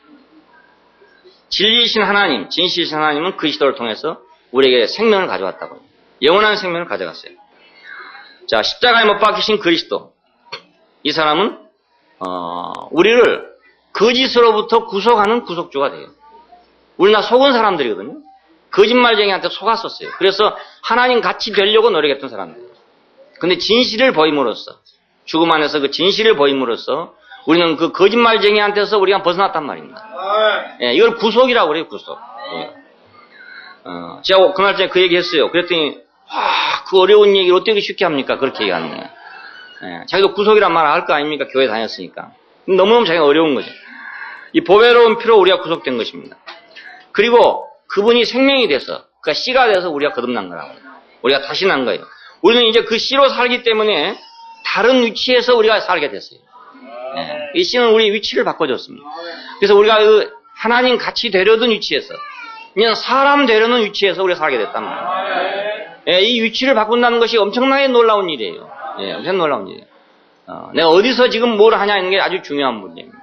진리이신 하나님, 진실이신 하나님은 그리스도를 통해서 우리에게 생명을 가져왔다고요. 영원한 생명을 가져갔어요. 자, 십자가에 못 박히신 그리스도. 이 사람은 우리를 거짓으로부터 구속하는 구속주가 돼요. 우리나 속은 사람들이거든요. 거짓말쟁이한테 속았었어요. 그래서 하나님 같이 되려고 노력했던 사람들. 근데 진실을 보임으로써 죽음 안에서 그 진실을 보임으로써 우리는 그 거짓말쟁이한테서 우리가 벗어났단 말입니다. 예, 이걸 구속이라고 그래요. 구속. 예. 제가 그날쯤에 그 얘기 했어요. 그랬더니 그 어려운 얘기를 어떻게 쉽게 합니까? 그렇게 얘기하는 거예요. 예, 자기도 구속이란 말을 할 거 아닙니까? 교회 다녔으니까. 너무너무 자기가 어려운 거죠. 이 보배로운 피로 우리가 구속된 것입니다. 그리고 그분이 생명이 돼서, 그러니까 씨가 돼서 우리가 거듭난 거라고. 우리가 다시 난 거예요. 우리는 이제 그 씨로 살기 때문에 다른 위치에서 우리가 살게 됐어요. 예, 이 씨는 우리 위치를 바꿔줬습니다. 그래서 우리가 그 하나님 같이 되려던 위치에서, 그냥 사람 되려는 위치에서 우리가 살게 됐단 말이에요. 예, 이 위치를 바꾼다는 것이 엄청나게 놀라운 일이에요. 예, 엄청 놀라운 일이에요. 내가 어디서 지금 뭘 하냐 하는 게 아주 중요한 문제입니다.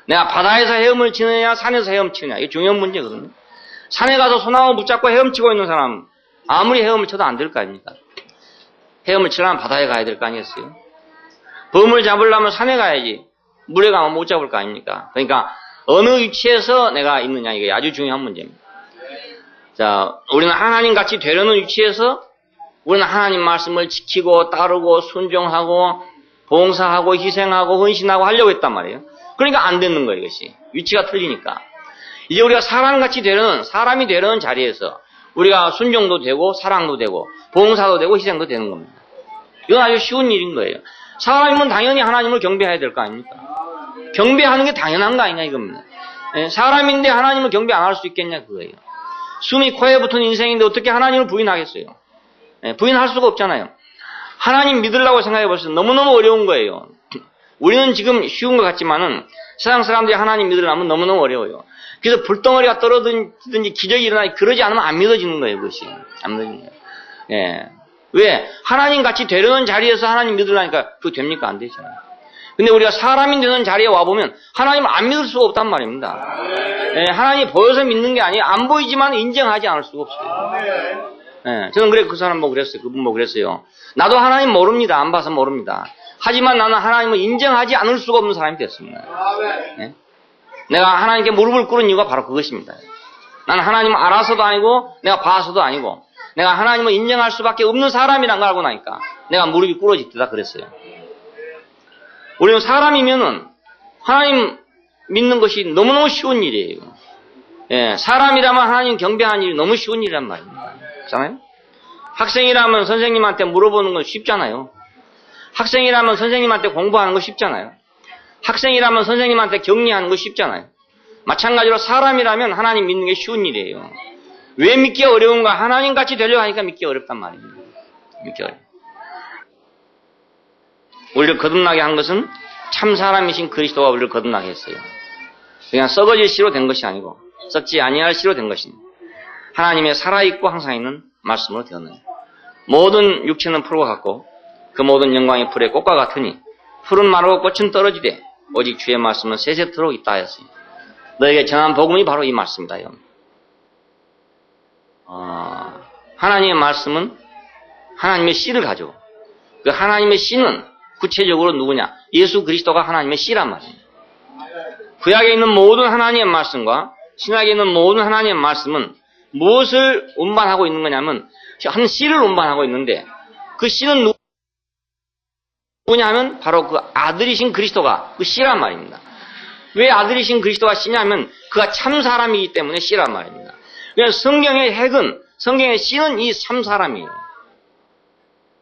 내가 바다에서 헤엄을 치느냐, 산에서 헤엄치느냐, 이게 중요한 문제거든요. 산에 가서 소나무 붙잡고 헤엄치고 있는 사람, 아무리 헤엄을 쳐도 안 될 거 아닙니까? 헤엄을 치려면 바다에 가야 될 거 아니겠어요? 범을 잡으려면 산에 가야지. 물에 가면 못 잡을 거 아닙니까? 그러니까 어느 위치에서 내가 있느냐, 이게 아주 중요한 문제입니다. 자, 우리는 하나님 같이 되려는 위치에서 우리는 하나님 말씀을 지키고 따르고 순종하고 봉사하고 희생하고 헌신하고 하려고 했단 말이에요. 그러니까 안 되는 거예요, 이것이. 위치가 틀리니까. 이제 우리가 사람같이 되려는, 사람이 되려는 자리에서 우리가 순종도 되고 사랑도 되고 봉사도 되고 희생도 되는 겁니다. 이건 아주 쉬운 일인 거예요. 사람이면 당연히 하나님을 경배해야 될 거 아닙니까? 경배하는 게 당연한 거 아니냐 이겁니다. 사람인데 하나님을 경배 안 할 수 있겠냐 그거예요. 숨이 코에 붙은 인생인데 어떻게 하나님을 부인하겠어요? 부인할 수가 없잖아요. 하나님 믿으려고 생각해 보세요. 너무너무 어려운 거예요. 우리는 지금 쉬운 것 같지만은 세상 사람들이 하나님 믿으려면 너무너무 어려워요. 그래서 불덩어리가 떨어지든지 기적이 일어나지 그러지 않으면 안 믿어지는 거예요. 그것이. 안 믿어지는 거예요. 예. 왜? 하나님 같이 되려는 자리에서 하나님 믿으려니까 그거 됩니까? 안 되잖아요. 근데 우리가 사람이 되는 자리에 와보면 하나님을 안 믿을 수가 없단 말입니다. 예, 하나님이 보여서 믿는 게 아니에요. 안 보이지만 인정하지 않을 수가 없어요. 예, 저는 그래 그 사람 보고 그랬어요. 그분 보고 그랬어요. 나도 하나님 모릅니다. 안 봐서 모릅니다. 하지만 나는 하나님을 인정하지 않을 수가 없는 사람이 됐습니다. 예? 내가 하나님께 무릎을 꿇은 이유가 바로 그것입니다. 나는 하나님을 알아서도 아니고 내가 봐서도 아니고 내가 하나님을 인정할 수밖에 없는 사람이란 걸 알고 나니까 내가 무릎이 꿇어지다 그랬어요. 우리는 사람이면은 하나님 믿는 것이 너무너무 쉬운 일이에요. 예, 사람이라면 하나님 경배하는 일이 너무 쉬운 일이란 말입니다. 그렇잖아요? 학생이라면 선생님한테 물어보는 건 쉽잖아요. 학생이라면 선생님한테 공부하는 거 쉽잖아요. 학생이라면 선생님한테 격리하는 거 쉽잖아요. 마찬가지로 사람이라면 하나님 믿는 게 쉬운 일이에요. 왜 믿기 어려운가? 하나님같이 되려고 하니까 믿기 어렵단 말입니다. 믿기 어려워. 우리를 거듭나게 한 것은 참 사람이신 그리스도가 우리를 거듭나게 했어요. 그냥 썩어질 씨로 된 것이 아니고 썩지 아니할 씨로 된 것입니다. 하나님의 살아있고 항상 있는 말씀으로 되었느니 모든 육체는 풀과 같고 그 모든 영광이 풀의 꽃과 같으니 풀은 마르고 꽃은 떨어지되 오직 주의 말씀은 세세토록 있다 하였으니 너에게 전한 복음이 바로 이 말씀이다. 하나님의 말씀은 하나님의 씨를 가지고 그 하나님의 씨는 구체적으로 누구냐? 예수 그리스도가 하나님의 씨란 말입니다. 구약에 있는 모든 하나님의 말씀과 신약에 있는 모든 하나님의 말씀은 무엇을 운반하고 있는 거냐면 한 씨를 운반하고 있는데 그 씨는 누구냐 하면 바로 그 아들이신 그리스도가 그 씨란 말입니다. 왜 아들이신 그리스도가 씨냐면 그가 참 사람이기 때문에 씨란 말입니다. 그래서 성경의 핵은 성경의 씨는 이 참 사람이에요.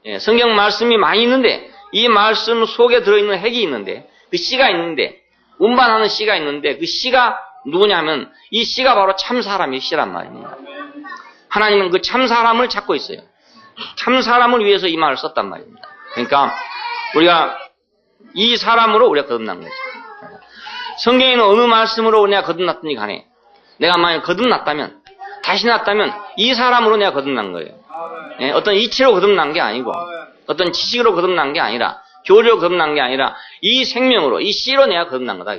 예, 성경 말씀이 많이 있는데 이 말씀 속에 들어있는 핵이 있는데 그 씨가 있는데 운반하는 씨가 있는데 그 씨가 누구냐면 이 씨가 바로 참 사람이 씨란 말입니다. 하나님은 그 참 사람을 찾고 있어요. 참 사람을 위해서 이 말을 썼단 말입니다. 그러니까 우리가 이 사람으로 우리가 거듭난 거죠. 성경에 있는 어느 말씀으로 내가 거듭났든지 간에 내가 만약 거듭났다면 다시 났다면 이 사람으로 내가 거듭난 거예요. 예, 어떤 이치로 거듭난 게 아니고 어떤 지식으로 거듭난 게 아니라 교리로 거듭난 게 아니라 이 생명으로 이 씨로 내가 거듭난 거다.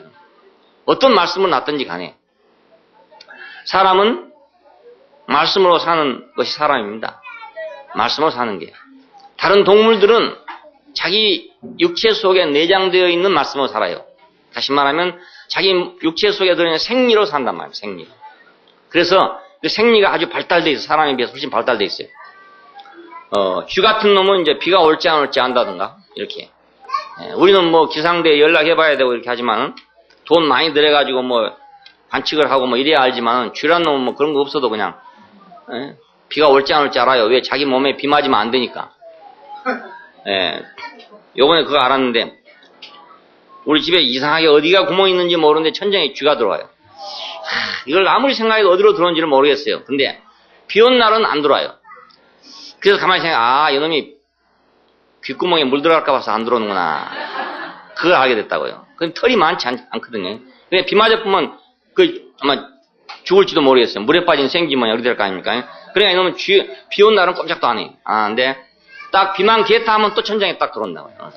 어떤 말씀으로 났든지 간에 사람은 말씀으로 사는 것이 사람입니다. 말씀으로 사는 게. 다른 동물들은 자기 육체 속에 내장되어 있는 말씀으로 살아요. 다시 말하면 자기 육체 속에 들어있는 생리로 산단 말이에요. 생리. 그래서 그 생리가 아주 발달되어 있어요. 사람에 비해서 훨씬 발달되어 있어요. 쥐 같은 놈은 이제 비가 올지 안 올지 안다든가 이렇게. 예, 우리는 뭐 기상대에 연락해봐야 되고 이렇게 하지만은 돈 많이 들여가지고 뭐 관측을 하고 뭐 이래야 알지만은 쥐란 놈은 뭐 그런 거 없어도 그냥 예, 비가 올지 안 올지 알아요. 왜? 자기 몸에 비 맞으면 안 되니까. 예, 요번에 그거 알았는데 우리 집에 이상하게 어디가 구멍이 있는지 모르는데 천장에 쥐가 들어와요. 이걸 아무리 생각해도 어디로 들어온지를 모르겠어요. 근데 비 온 날은 안 들어와요. 그래서 가만히 생각해, 이놈이 귓구멍에 물 들어갈까 봐서 안 들어오는구나. 그걸 알게 됐다고요. 근데 털이 많지 않거든요. 근데 비 맞아보면 아마 죽을지도 모르겠어요. 물에 빠진 생기면 어디 될 거 아닙니까? 그러니까 이놈은 비 온 날은 꼼짝도 안 해요. 근데 딱 비만 개타 하면 또 천장에 딱 들어온다고요.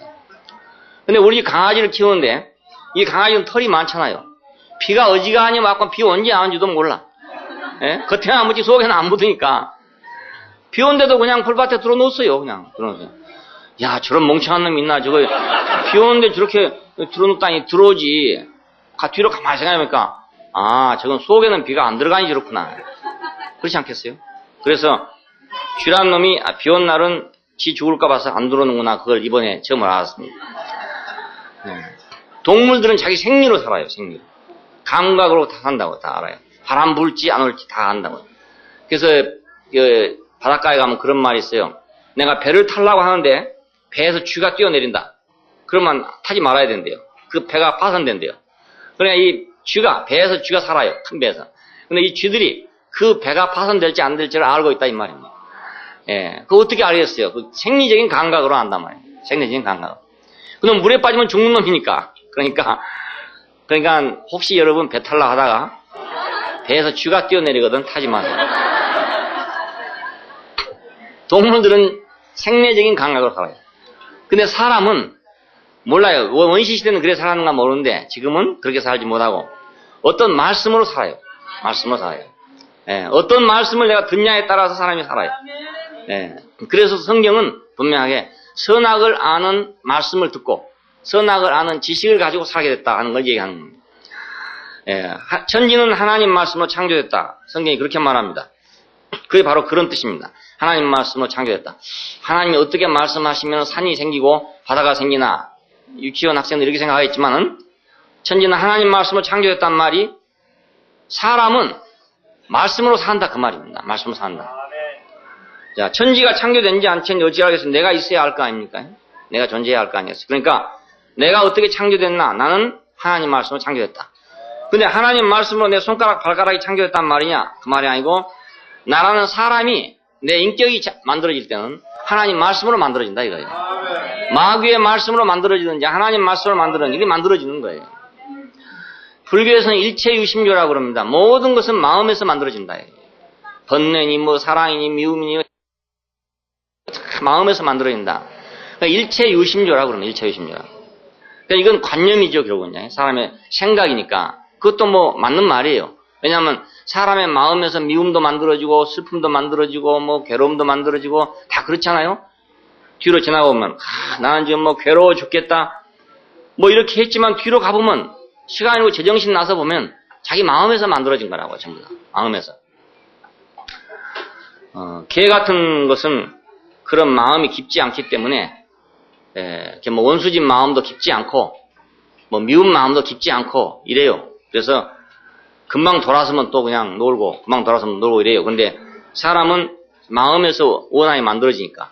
근데 우리 강아지를 키우는데 이 강아지는 털이 많잖아요. 비가 어지간히 맞고 비 온지 안 온지도 몰라. 예? 겉에는 안 묻지 속에는 안 묻으니까 비 온데도 그냥 풀밭에 들어놓았어요. 그냥 들어놓았어요. 야, 저런 멍청한 놈 있나? 저거 비 오는데 저렇게 들어놓다니 들어오지. 뒤로 가만히 생각해보니까 저건 속에는 비가 안 들어가니 저렇구나. 그렇지 않겠어요? 그래서 쥐란 놈이 비 온 날은 지 죽을까 봐서 안 들어오는구나. 그걸 이번에 처음 알았습니다. 동물들은 자기 생리로 살아요. 생리로. 감각으로 다 산다고 다 알아요. 바람 불지 안 올지 다 안다고. 그래서 바닷가에 가면 그런 말이 있어요. 내가 배를 타려고 하는데 배에서 쥐가 뛰어내린다. 그러면 타지 말아야 된대요. 그 배가 파손된대요. 그러니까 이 배에서 쥐가 살아요. 큰 배에서. 근데 이 쥐들이 그 배가 파손될지 안 될지를 알고 있다 이 말입니다. 예, 그거 어떻게 알겠어요? 그 생리적인 감각으로 안단 말이에요. 생리적인 감각. 그럼 물에 빠지면 죽는 놈이니까. 그러니까 혹시 여러분 배 탈라 하다가 배에서 쥐가 뛰어내리거든 타지 마세요. 동물들은 생리적인 감각으로 살아요. 근데 사람은 몰라요. 원시 시대는 그래 살았는가 모르는데 지금은 그렇게 살지 못하고 어떤 말씀으로 살아요. 말씀으로 살아요. 예, 어떤 말씀을 내가 듣냐에 따라서 사람이 살아요. 예, 그래서 성경은 분명하게 선악을 아는 말씀을 듣고 선악을 아는 지식을 가지고 살게 됐다 하는 걸 얘기하는 겁니다. 천지는 하나님 말씀으로 창조됐다. 성경이 그렇게 말합니다. 그게 바로 그런 뜻입니다. 하나님 말씀으로 창조됐다. 하나님이 어떻게 말씀하시면 산이 생기고 바다가 생기나, 유치원 학생들 이렇게 생각하겠지만은, 천지는 하나님 말씀으로 창조됐단 말이, 사람은 말씀으로 산다 그 말입니다. 말씀으로 산다. 자, 천지가 창조된지 안 찬지 어찌 알겠습니까? 내가 있어야 할 거 아닙니까? 내가 존재해야 할 거 아니겠어요? 그러니까 내가 어떻게 창조됐나? 나는 하나님 말씀으로 창조됐다. 근데 하나님 말씀으로 내 손가락, 발가락이 창조됐단 말이냐? 그 말이 아니고, 나라는 사람이 내 인격이 만들어질 때는 하나님 말씀으로 만들어진다 이거예요. 마귀의 말씀으로 만들어지든지 하나님 말씀으로 만들어지든지 이게 만들어지는 거예요. 불교에서는 일체유심조라고 그럽니다. 모든 것은 마음에서 만들어진다. 번뇌니 뭐 사랑이니 미움이니 마음에서 만들어진다. 그러니까 일체유심조라고 그럽니다. 일체유심조라. 그러니까 이건 관념이죠, 결국은. 사람의 생각이니까. 그것도 뭐 맞는 말이에요. 왜냐하면 사람의 마음에서 미움도 만들어지고 슬픔도 만들어지고 뭐 괴로움도 만들어지고 다 그렇잖아요. 뒤로 지나가보면 나는 지금 뭐 괴로워 죽겠다 뭐 이렇게 했지만 뒤로 가보면 시간이고 제정신 나서 보면 자기 마음에서 만들어진 거라고 전부 다. 마음에서. 개 같은 것은 그런 마음이 깊지 않기 때문에 뭐 원수진 마음도 깊지 않고 뭐 미운 마음도 깊지 않고 이래요. 그래서 금방 돌아서면 또 그냥 놀고 금방 돌아서면 놀고 이래요. 근데 사람은 마음에서 원한이 만들어지니까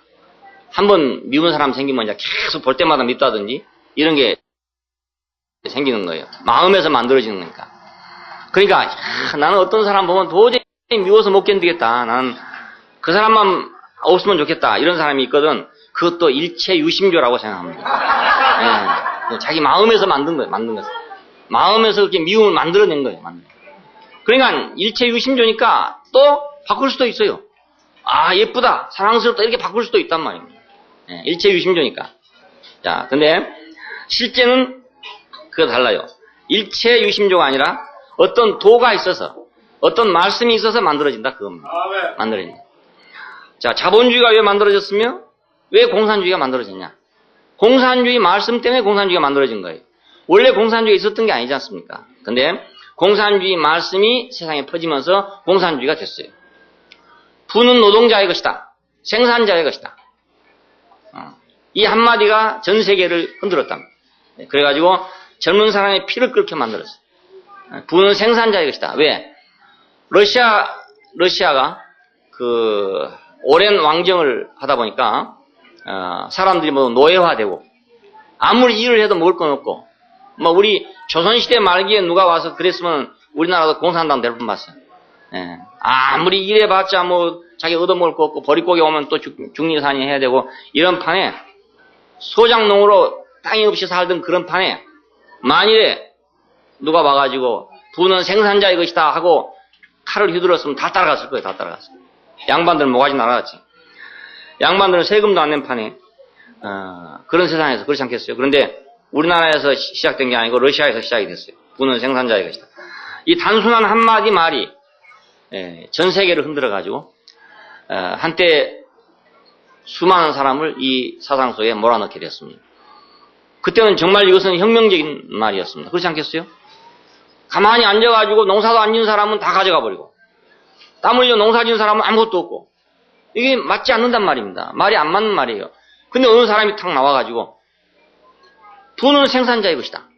한번 미운 사람 생기면 이제 계속 볼 때마다 밉다든지 이런 게 생기는 거예요. 마음에서 만들어지는 거니까. 그러니까 나는 어떤 사람 보면 도저히 미워서 못 견디겠다. 나는 그 사람만 없으면 좋겠다. 이런 사람이 있거든. 그것도 일체유심조라고 생각합니다. 자기 마음에서 만든 거예요. 만든 것을. 마음에서 그렇게 미움을 만들어낸 거예요. 그러니까 일체유심조니까 또 바꿀 수도 있어요. 아, 예쁘다, 사랑스럽다 이렇게 바꿀 수도 있단 말입니다. 일체유심조니까. 자, 근데 실제는 그거 달라요. 일체유심조가 아니라 어떤 도가 있어서 어떤 말씀이 있어서 만들어진다 그겁니다. 만들어진다. 자, 자본주의가 왜 만들어졌으며 왜 공산주의가 만들어졌냐? 공산주의 말씀 때문에 공산주의가 만들어진 거예요. 원래 공산주의가 있었던 게 아니지 않습니까? 근데 공산주의 말씀이 세상에 퍼지면서 공산주의가 됐어요. 부는 노동자의 것이다. 생산자의 것이다. 이 한마디가 전 세계를 흔들었답니다. 그래가지고 젊은 사람의 피를 끓게 만들었어요. 부는 생산자의 것이다. 왜? 러시아가 그 오랜 왕정을 하다 보니까 사람들이 뭐 노예화되고 아무리 일을 해도 먹을 건 없고 뭐 우리 조선시대 말기에 누가 와서 그랬으면 우리나라도 공산당 될 뻔 봤어요. 아무리 일해봤자 뭐 자기 얻어먹을 거 없고 버릿고기 오면 또 중리산이 해야 되고 이런 판에 소작농으로 땅이 없이 살던 그런 판에 만일에 누가 와가지고 부는 생산자의 것이다 하고 칼을 휘둘렀으면 다 따라갔을 거예요. 다 따라갔어요. 양반들은 뭐가지 날아갔지. 양반들은 세금도 안 낸 판에 그런 세상에서 그렇지 않겠어요. 그런데 우리나라에서 시작된 게 아니고 러시아에서 시작이 됐어요. 부는 생산자의 것이다. 이 단순한 한마디 말이 전 세계를 흔들어가지고 한때 수많은 사람을 이 사상 속에 몰아넣게 됐습니다. 그때는 정말 이것은 혁명적인 말이었습니다. 그렇지 않겠어요? 가만히 앉아가지고 농사도 안 지은 사람은 다 가져가 버리고 땀 흘려 농사 지은 사람은 아무것도 없고 이게 맞지 않는단 말입니다. 말이 안 맞는 말이에요. 근데 어느 사람이 탁 나와가지고 부는 생산자의 것이다.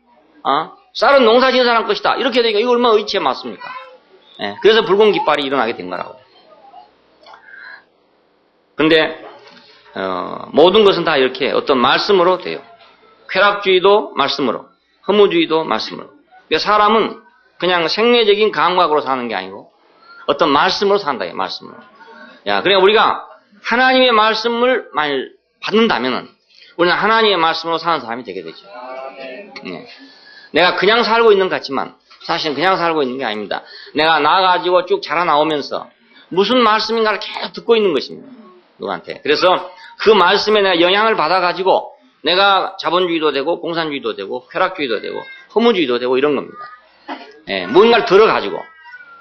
쌀은 농사 지은 사람 것이다. 이렇게 되니까 이거 얼마나 의치에 맞습니까? 그래서 붉은 깃발이 일어나게 된 거라고. 근데 모든 것은 다 이렇게 어떤 말씀으로 돼요. 쾌락주의도 말씀으로, 허무주의도 말씀으로. 그러니까 사람은 그냥 생리적인 감각으로 사는 게 아니고 어떤 말씀으로 산다. 말씀으로. 그러니까 우리가 하나님의 말씀을 많이 받는다면은 우리는 하나님의 말씀으로 사는 사람이 되게 되죠. 내가 그냥 살고 있는 것 같지만 사실은 그냥 살고 있는 게 아닙니다. 내가 나가지고 쭉 자라나오면서 무슨 말씀인가를 계속 듣고 있는 것입니다. 누구한테. 그래서 그 말씀에 내가 영향을 받아가지고 내가 자본주의도 되고 공산주의도 되고 쾌락주의도 되고 허무주의도 되고 이런 겁니다. 뭔가를 들어가지고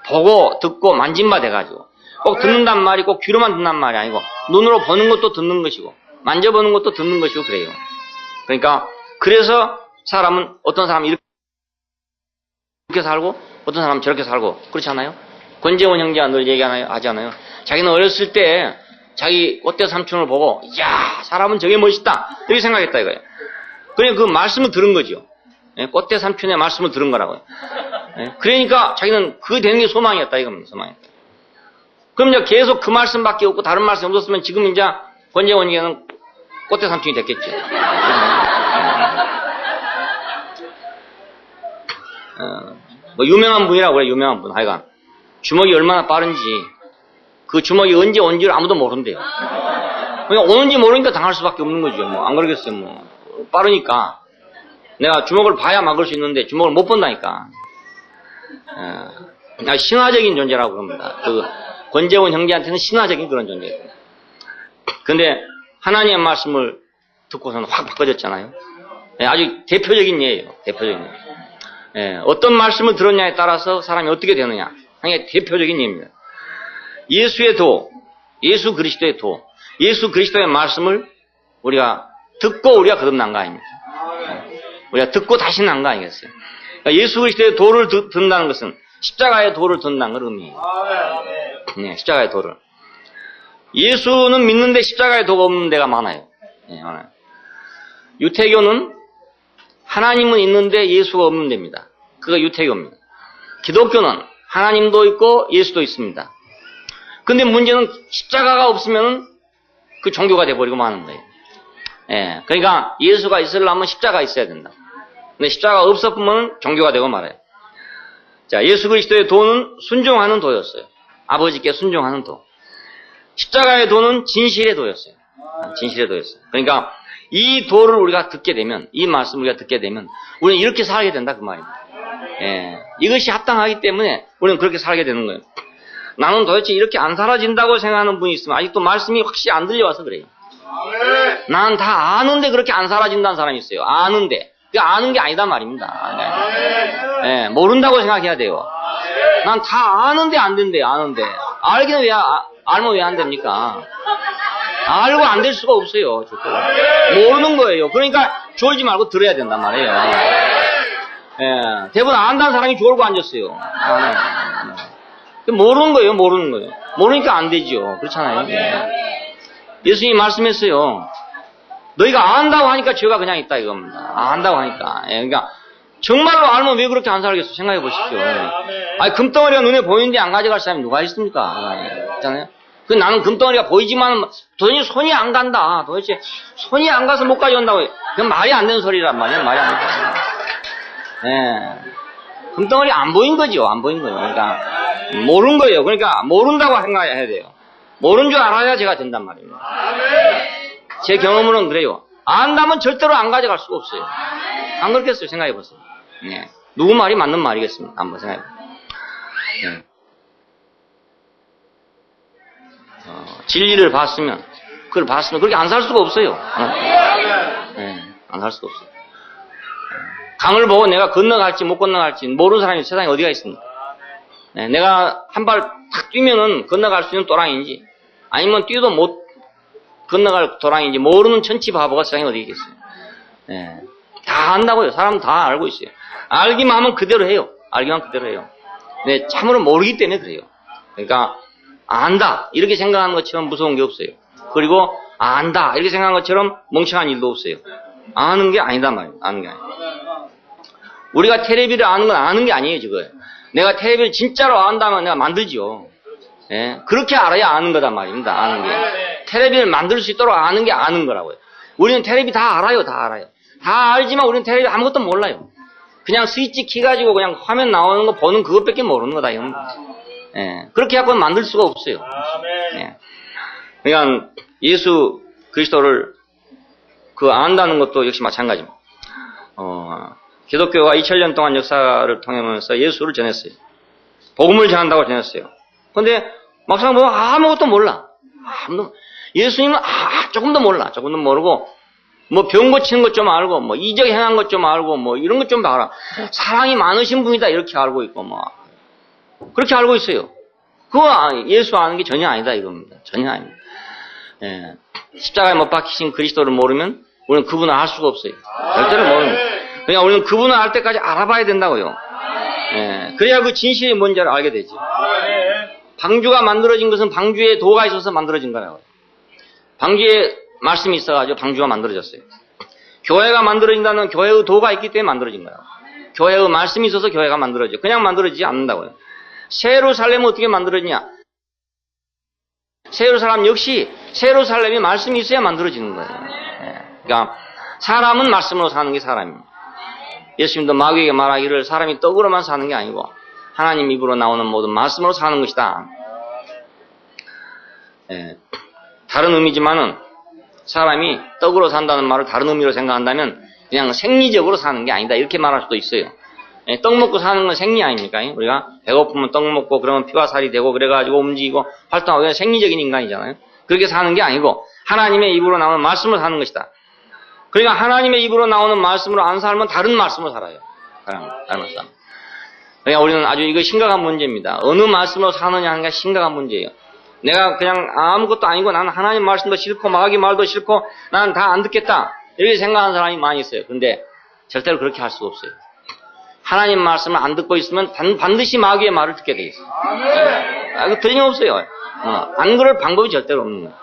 보고 듣고 만진바 돼가지고 꼭 듣는단 말이 꼭 귀로만 듣는 말이 아니고 눈으로 보는 것도 듣는 것이고 만져보는 것도 듣는 것이고 그래요. 그러니까 그래서 사람은 어떤 사람은 이렇게 이렇게 살고 어떤 사람은 저렇게 살고 그렇지 않아요? 권재원 형제가 늘 하지 않아요? 자기는 어렸을 때 자기 꽃대 삼촌을 보고 이야 사람은 저게 멋있다 이렇게 생각했다 이거예요. 그러니까 그 말씀을 들은 거죠. 예, 꽃대 삼촌의 말씀을 들은 거라고요. 예, 그러니까 자기는 그게 되는 게 소망이었다 이겁니다. 소망이었다. 그럼 이제 계속 그 말씀밖에 없고 다른 말씀이 없었으면 지금 이제 권재원 형제는 꽃대 삼촌이 됐겠죠. 뭐 유명한 분이라고 그래. 유명한 분 하여간 주먹이 얼마나 빠른지 그 주먹이 언제 온지를 아무도 모른대요. 그냥 오는지 모르니까 당할 수밖에 없는 거죠. 뭐 안 그러겠어요. 뭐 빠르니까 내가 주먹을 봐야 막을 수 있는데 주먹을 못 본다니까. 신화적인 존재라고 그럽니다. 그 권재원 형제한테는 신화적인 그런 존재예요. 근데 하나님의 말씀을 듣고서는 확 바꿔졌잖아요. 아주 대표적인 예예요. 대표적인 예. 예, 어떤 말씀을 들었냐에 따라서 사람이 어떻게 되느냐. 하나의 대표적인 예입니다. 예수의 도, 예수 그리스도의 도, 예수 그리스도의 말씀을 우리가 듣고 우리가 거듭난 거 아닙니까? 우리가 듣고 다시 난 거 아니겠어요? 그러니까 예수 그리스도의 도를 듣는다는 것은 십자가의 도를 듣는다는 걸 의미해요. 네, 십자가의 도를. 예수는 믿는데 십자가의 도가 없는 데가 많아요. 네, 많아요. 유태교는 하나님은 있는데 예수가 없는 데입니다. 그가 유태교입니다. 기독교는 하나님도 있고 예수도 있습니다. 근데 문제는 십자가가 없으면 그 종교가 돼버리고 마는 거예요. 예, 그러니까 예수가 있으려면 십자가가 있어야 된다. 근데 십자가가 없었으면 종교가 되고 말아요. 자, 예수 그리스도의 도는 순종하는 도였어요. 아버지께 순종하는 도. 십자가의 도는 진실의 도였어요. 진실의 도였어요. 그러니까 이 도를 우리가 듣게 되면, 이 말씀을 우리가 듣게 되면 우리는 이렇게 살게 된다 그 말입니다. 예, 이것이 합당하기 때문에 우리는 그렇게 살게 되는 거예요. 나는 도대체 이렇게 안 살아진다고 생각하는 분이 있으면 아직도 말씀이 확실히 안 들려와서 그래요. 난 다 아는데 그렇게 안 살아진다는 사람이 있어요. 아는데. 그 아는 게 아니다 말입니다. 예, 모른다고 생각해야 돼요. 난 다 아는데 안 된대요. 아는데. 알기는 알면 왜 안 됩니까? 알고 안 될 수가 없어요. 모르는 거예요. 그러니까 졸지 말고 들어야 된단 말이에요. 예, 대부분 안다는 사람이 졸고 앉았어요. 모르는 거예요. 모르는 거예요. 모르니까 안 되죠. 그렇잖아요. 예수님이 말씀했어요. 너희가 안다고 하니까 죄가 그냥 있다 이겁니다. 안다고 하니까. 예, 그러니까 정말로 알면 왜 그렇게 안 살겠어? 생각해 보십시오. 아니 금덩어리가 눈에 보이는데 안 가져갈 사람이 누가 있습니까? 있잖아요. 그 나는 금덩어리가 보이지만 도저히 손이 안 간다. 도대체 손이 안 가서 못 가져온다고. 그건 말이 안 되는 소리란 말이에요. 말이 안 되는 소리. 예. 금덩어리 안 보인 거죠. 안 보인 거예요. 그러니까 모르는 거예요. 그러니까 모른다고 생각해야 돼요. 모르는 줄 알아야 제가 된단 말입니다. 제 경험으로는 그래요. 안다면 절대로 안 가져갈 수가 없어요. 안 그렇겠어요? 생각해 보세요. 네. 누구 말이 맞는 말이겠습니까? 한번 생각해 보세요. 네. 진리를 봤으면, 그걸 봤으면 그렇게 안 살 수가 없어요. 네. 안 살 수가 없어요. 강을 보고 내가 건너갈지 못 건너갈지 모르는 사람이 세상에 어디가 있습니까? 네. 내가 한 발 탁 뛰면은 건너갈 수 있는 또랑인지, 아니면 뛰도 못 건너갈 도랑인지 모르는 천치 바보가 세상에 어디 있겠어요. 네. 다 안다고요. 사람은 다 알고 있어요. 알기만 하면 그대로 해요. 알기만 그대로 해요. 네, 참으로 모르기 때문에 그래요. 그러니까 안다 이렇게 생각하는 것처럼 무서운 게 없어요. 그리고 안다 이렇게 생각하는 것처럼 멍청한 일도 없어요. 아는 게 아니다 말이에요. 아는 게 아니에요. 우리가 테레비를 아는 건 아는 게 아니에요. 지금 내가 테레비를 진짜로 안다면 내가 만들지요. 예, 그렇게 알아야 아는 거단 말입니다. 아는 게. 테레비를 만들 수 있도록 아는 게 아는 거라고요. 우리는 테레비 다 알아요. 다 알아요. 다 알지만 우리는 테레비 아무것도 몰라요. 그냥 스위치 켜가지고 그냥 화면 나오는 거 보는 그것밖에 모르는 거다. 예, 그렇게 하고는 만들 수가 없어요. 예. 그러니까 예수 그리스도를 그 안다는 것도 역시 마찬가지입니다. 기독교가 2000년 동안 역사를 통하면서 예수를 전했어요. 복음을 전한다고 전했어요. 근데 막상 보면 아무것도 몰라. 예수님은 조금도 몰라. 조금도 모르고 뭐 병 고치는 것 좀 알고 뭐 이적 행한 것 좀 알고 뭐 이런 것 좀 알아. 사랑이 많으신 분이다 이렇게 알고 있고 뭐 그렇게 알고 있어요. 그거 예수 아는 게 전혀 아니다 이겁니다. 전혀 아닙니다. 예. 십자가에 못 박히신 그리스도를 모르면 우리는 그분을 알 수가 없어요. 절대로 모릅니다. 그러니까 우리는 그분을 알 때까지 알아봐야 된다고요. 예, 그래야 그 진실이 뭔지를 알게 되지. 방주가 만들어진 것은 방주에 도가 있어서 만들어진 거라고. 방주에 말씀이 있어가지고 방주가 만들어졌어요. 교회가 만들어진다는 교회의 도가 있기 때문에 만들어진 거예요. 교회의 말씀이 있어서 교회가 만들어져. 그냥 만들어지지 않는다고요. 새 예루살렘은 어떻게 만들어지냐? 새 예루살렘 역시 새 예루살렘이 말씀이 있어야 만들어지는 거예요. 예. 그러니까 사람은 말씀으로 사는 게 사람입니다. 예수님도 마귀에게 말하기를 사람이 떡으로만 사는 게 아니고 하나님 입으로 나오는 모든 말씀으로 사는 것이다. 예. 다른 의미지만은 사람이 떡으로 산다는 말을 다른 의미로 생각한다면 그냥 생리적으로 사는 게 아니다. 이렇게 말할 수도 있어요. 예, 떡 먹고 사는 건 생리 아닙니까? 우리가 배고프면 떡 먹고 그러면 피와 살이 되고 그래가지고 움직이고 활동하고 생리적인 인간이잖아요. 그렇게 사는 게 아니고 하나님의 입으로 나오는 말씀으로 사는 것이다. 그러니까 하나님의 입으로 나오는 말씀으로 안 살면 다른 말씀으로 살아요. 다른 말씀. 그러니까 우리는 아주 이거 심각한 문제입니다. 어느 말씀으로 사느냐 하는 게 심각한 문제예요. 내가 그냥 아무것도 아니고 나는 하나님 말씀도 싫고 마귀 말도 싫고 나는 다 안 듣겠다. 이렇게 생각하는 사람이 많이 있어요. 그런데 절대로 그렇게 할 수가 없어요. 하나님 말씀을 안 듣고 있으면 반드시 마귀의 말을 듣게 돼 있어요. 이거 틀림없어요. 안 그럴 방법이 절대로 없는 거예요.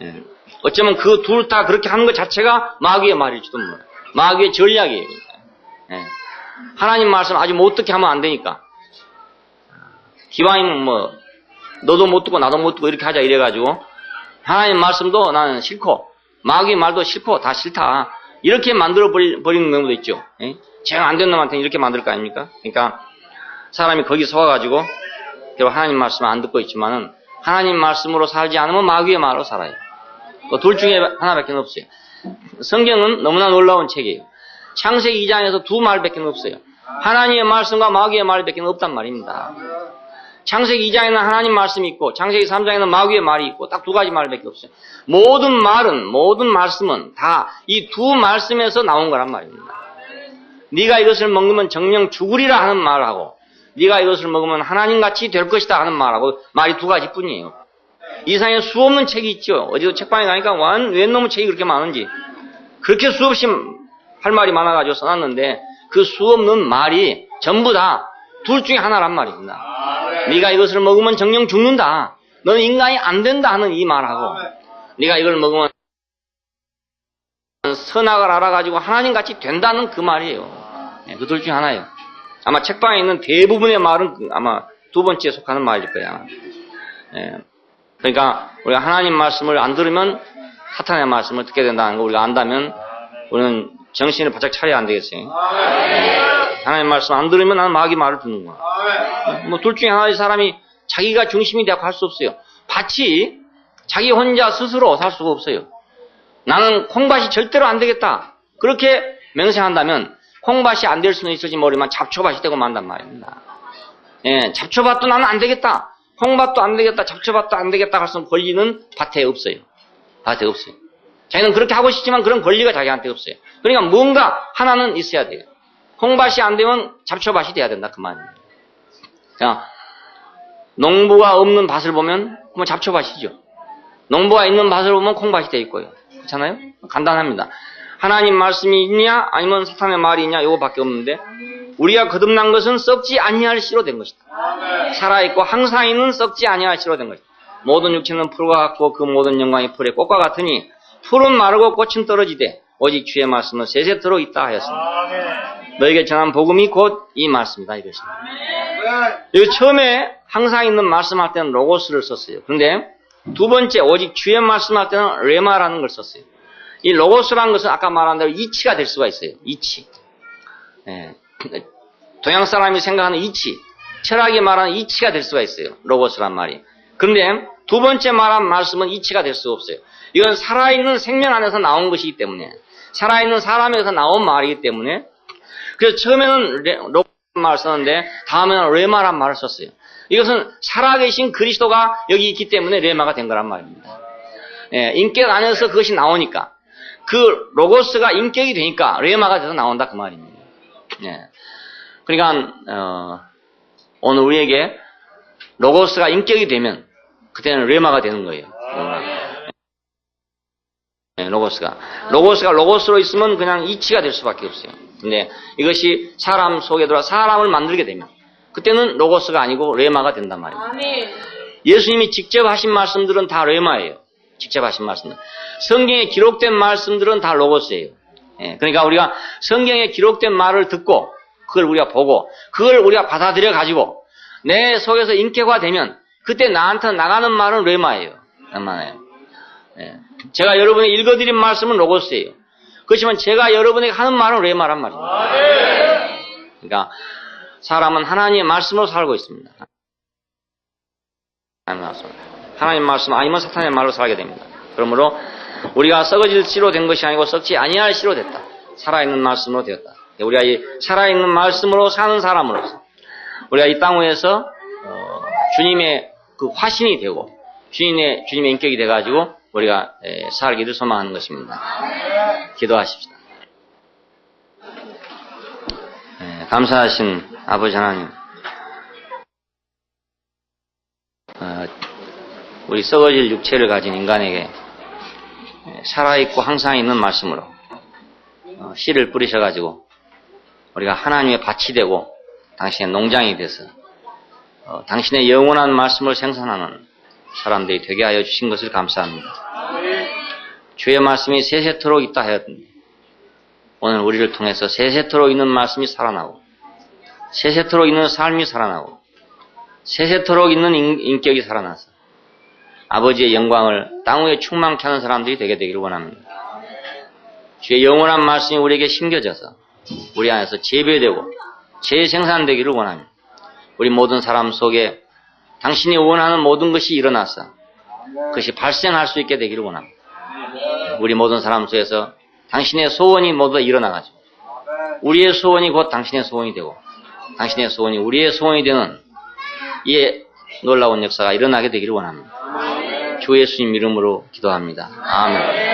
예. 어쩌면 그 둘 다 그렇게 하는 것 자체가 마귀의 말일지도 몰라요. 마귀의 전략이에요. 예. 하나님 말씀 아주 못 듣게 하면 안 되니까. 기왕이면 뭐 너도 못 듣고 나도 못 듣고 이렇게 하자 이래가지고 하나님 말씀도 나는 싫고 마귀의 말도 싫고 다 싫다. 이렇게 만들어 버리는 경우도 있죠. 예? 제가 안 된 놈한테는 이렇게 만들 거 아닙니까? 그러니까 사람이 거기 서가지고 결국 하나님 말씀을 안 듣고 있지만은 하나님 말씀으로 살지 않으면 마귀의 말로 살아요. 둘 중에 하나밖에 없어요. 성경은 너무나 놀라운 책이에요. 창세기 2장에서 두 말밖에 없어요. 하나님의 말씀과 마귀의 말밖에 없단 말입니다. 창세기 2장에는 하나님 말씀이 있고 창세기 3장에는 마귀의 말이 있고 딱 두 가지 말밖에 없어요. 모든 말씀은 다 이 두 말씀에서 나온 거란 말입니다. 네가 이것을 먹으면 정령 죽으리라 하는 말하고 네가 이것을 먹으면 하나님같이 될 것이다 하는 말하고 말이 두 가지뿐이에요. 이 세상에 수없는 책이 있죠. 어디도 책방에 가니까 웬 놈의 책이 그렇게 많은지 그렇게 수없이 할 말이 많아가지고 써놨는데 그 수없는 말이 전부 다 둘 중에 하나란 말입니다. 네가 이것을 먹으면 정령 죽는다. 너는 인간이 안 된다 하는 이 말하고 네가 이걸 먹으면 선악을 알아가지고 하나님같이 된다는 그 말이에요. 그 둘 중에 하나예요. 아마 책방에 있는 대부분의 말은 아마 두 번째에 속하는 말일 거야. 그러니까 우리가 하나님 말씀을 안 들으면 사탄의 말씀을 듣게 된다는 거 우리가 안다면 우리는 정신을 바짝 차려야 안 되겠어요. 하나님 말씀 안 들으면 나는 마귀 말을 듣는 거야. 뭐 둘 중에 하나의 사람이 자기가 중심이 되고 할 수 없어요. 밭이 자기 혼자 스스로 살 수가 없어요. 나는 콩밭이 절대로 안 되겠다. 그렇게 맹세한다면 콩밭이 안 될 수는 있을지 모르지만 잡초밭이 되고 만단 말입니다. 예, 잡초밭도 나는 안 되겠다. 콩밭도 안 되겠다. 잡초밭도 안 되겠다. 할 수 있는 권리는 밭에 없어요. 밭에 없어요. 자기는 그렇게 하고 싶지만 그런 권리가 자기한테 없어요. 그러니까 뭔가 하나는 있어야 돼요. 콩밭이 안 되면 잡초밭이 돼야 된다. 그 말입니다. 자, 농부가 없는 밭을 보면 그건 잡초밭이죠. 농부가 있는 밭을 보면 콩밭이 돼 있고요. 그렇잖아요? 간단합니다. 하나님 말씀이 있냐 아니면 사탄의 말이 있냐 이거밖에 없는데 우리가 거듭난 것은 썩지 아니할 씨로 된 것이다. 살아있고 항상 있는 썩지 아니할 씨로 된 것이다. 모든 육체는 풀과 같고 그 모든 영광이 풀의 꽃과 같으니 풀은 마르고 꽃은 떨어지되 오직 주의 말씀은 세세토록 있다 하였습니다. 너에게 전한 복음이 곧 이 말씀이다 이것입니다. 여기 처음에 항상 있는 말씀할 때는 로고스를 썼어요. 그런데 두 번째 오직 주의 말씀할 때는 레마라는 걸 썼어요. 이 로고스라는 것은 아까 말한 대로 이치가 될 수가 있어요. 이치. 예. 동양 사람이 생각하는 이치, 철학이 말하는 이치가 될 수가 있어요. 로고스란 말이. 그런데 두 번째 말한 말씀은 이치가 될 수가 없어요. 이건 살아있는 생명 안에서 나온 것이기 때문에 살아있는 사람에서 나온 말이기 때문에 그래서 처음에는 로고스 말을 썼는데 다음에는 레마란 말을 썼어요. 이것은 살아계신 그리스도가 여기 있기 때문에 레마가 된 거란 말입니다. 예, 인격 안에서 그것이 나오니까 그 로고스가 인격이 되니까 레마가 돼서 나온다 그 말입니다. 예. 그러니까 오늘 우리에게 로고스가 인격이 되면 그때는 레마가 되는 거예요. 예, 로고스가 로고스로 있으면 그냥 이치가 될 수밖에 없어요. 근데 이것이 사람 속에 들어와 사람을 만들게 되면 그때는 로고스가 아니고 레마가 된단 말이에요. 아멘. 예수님이 직접 하신 말씀들은 다 레마예요. 직접 하신 말씀들. 성경에 기록된 말씀들은 다 로고스예요. 예, 그러니까 우리가 성경에 기록된 말을 듣고 그걸 우리가 보고 그걸 우리가 받아들여 가지고 내 속에서 인격화되면 그때 나한테 나가는 말은 레마예요. 레마예요. 예, 제가 여러분이 읽어드린 말씀은 로고스예요. 그렇지만 제가 여러분에게 하는 말은 레마란 말이에요. 그러니까 사람은 하나님의 말씀으로 살고 있습니다. 하나님 말씀 아니면 사탄의 말로 살게 됩니다. 그러므로 우리가 썩어질 씨로 된 것이 아니고 썩지 아니할 씨로 됐다. 살아있는 말씀으로 되었다. 우리가 이 살아있는 말씀으로 사는 사람으로서 우리가 이 땅 위에서 주님의 그 화신이 되고 주님의 인격이 돼가지고 우리가 살기를 소망하는 것입니다. 기도하십시다. 감사하신 아버지 하나님, 우리 썩어질 육체를 가진 인간에게 살아있고 항상 있는 말씀으로 씨를 뿌리셔가지고 우리가 하나님의 밭이 되고 당신의 농장이 돼서 당신의 영원한 말씀을 생산하는 사람들이 되게 하여 주신 것을 감사합니다. 주의 말씀이 세세토록 있다 하였는데 오늘 우리를 통해서 세세토록 있는 말씀이 살아나고 세세토록 있는 삶이 살아나고 세세토록 있는 인격이 살아나서 아버지의 영광을 땅 위에 충만케 하는 사람들이 되기를 원합니다. 주의 영원한 말씀이 우리에게 심겨져서 우리 안에서 재배되고 재생산되기를 원합니다. 우리 모든 사람 속에 당신이 원하는 모든 것이 일어나서 그것이 발생할 수 있게 되기를 원합니다. 우리 모든 사람 속에서 당신의 소원이 모두 다 일어나가지고 우리의 소원이 곧 당신의 소원이 되고 당신의 소원이 우리의 소원이 되는 이 놀라운 역사가 일어나게 되기를 원합니다. 주 예수님 이름으로 기도합니다. 아멘.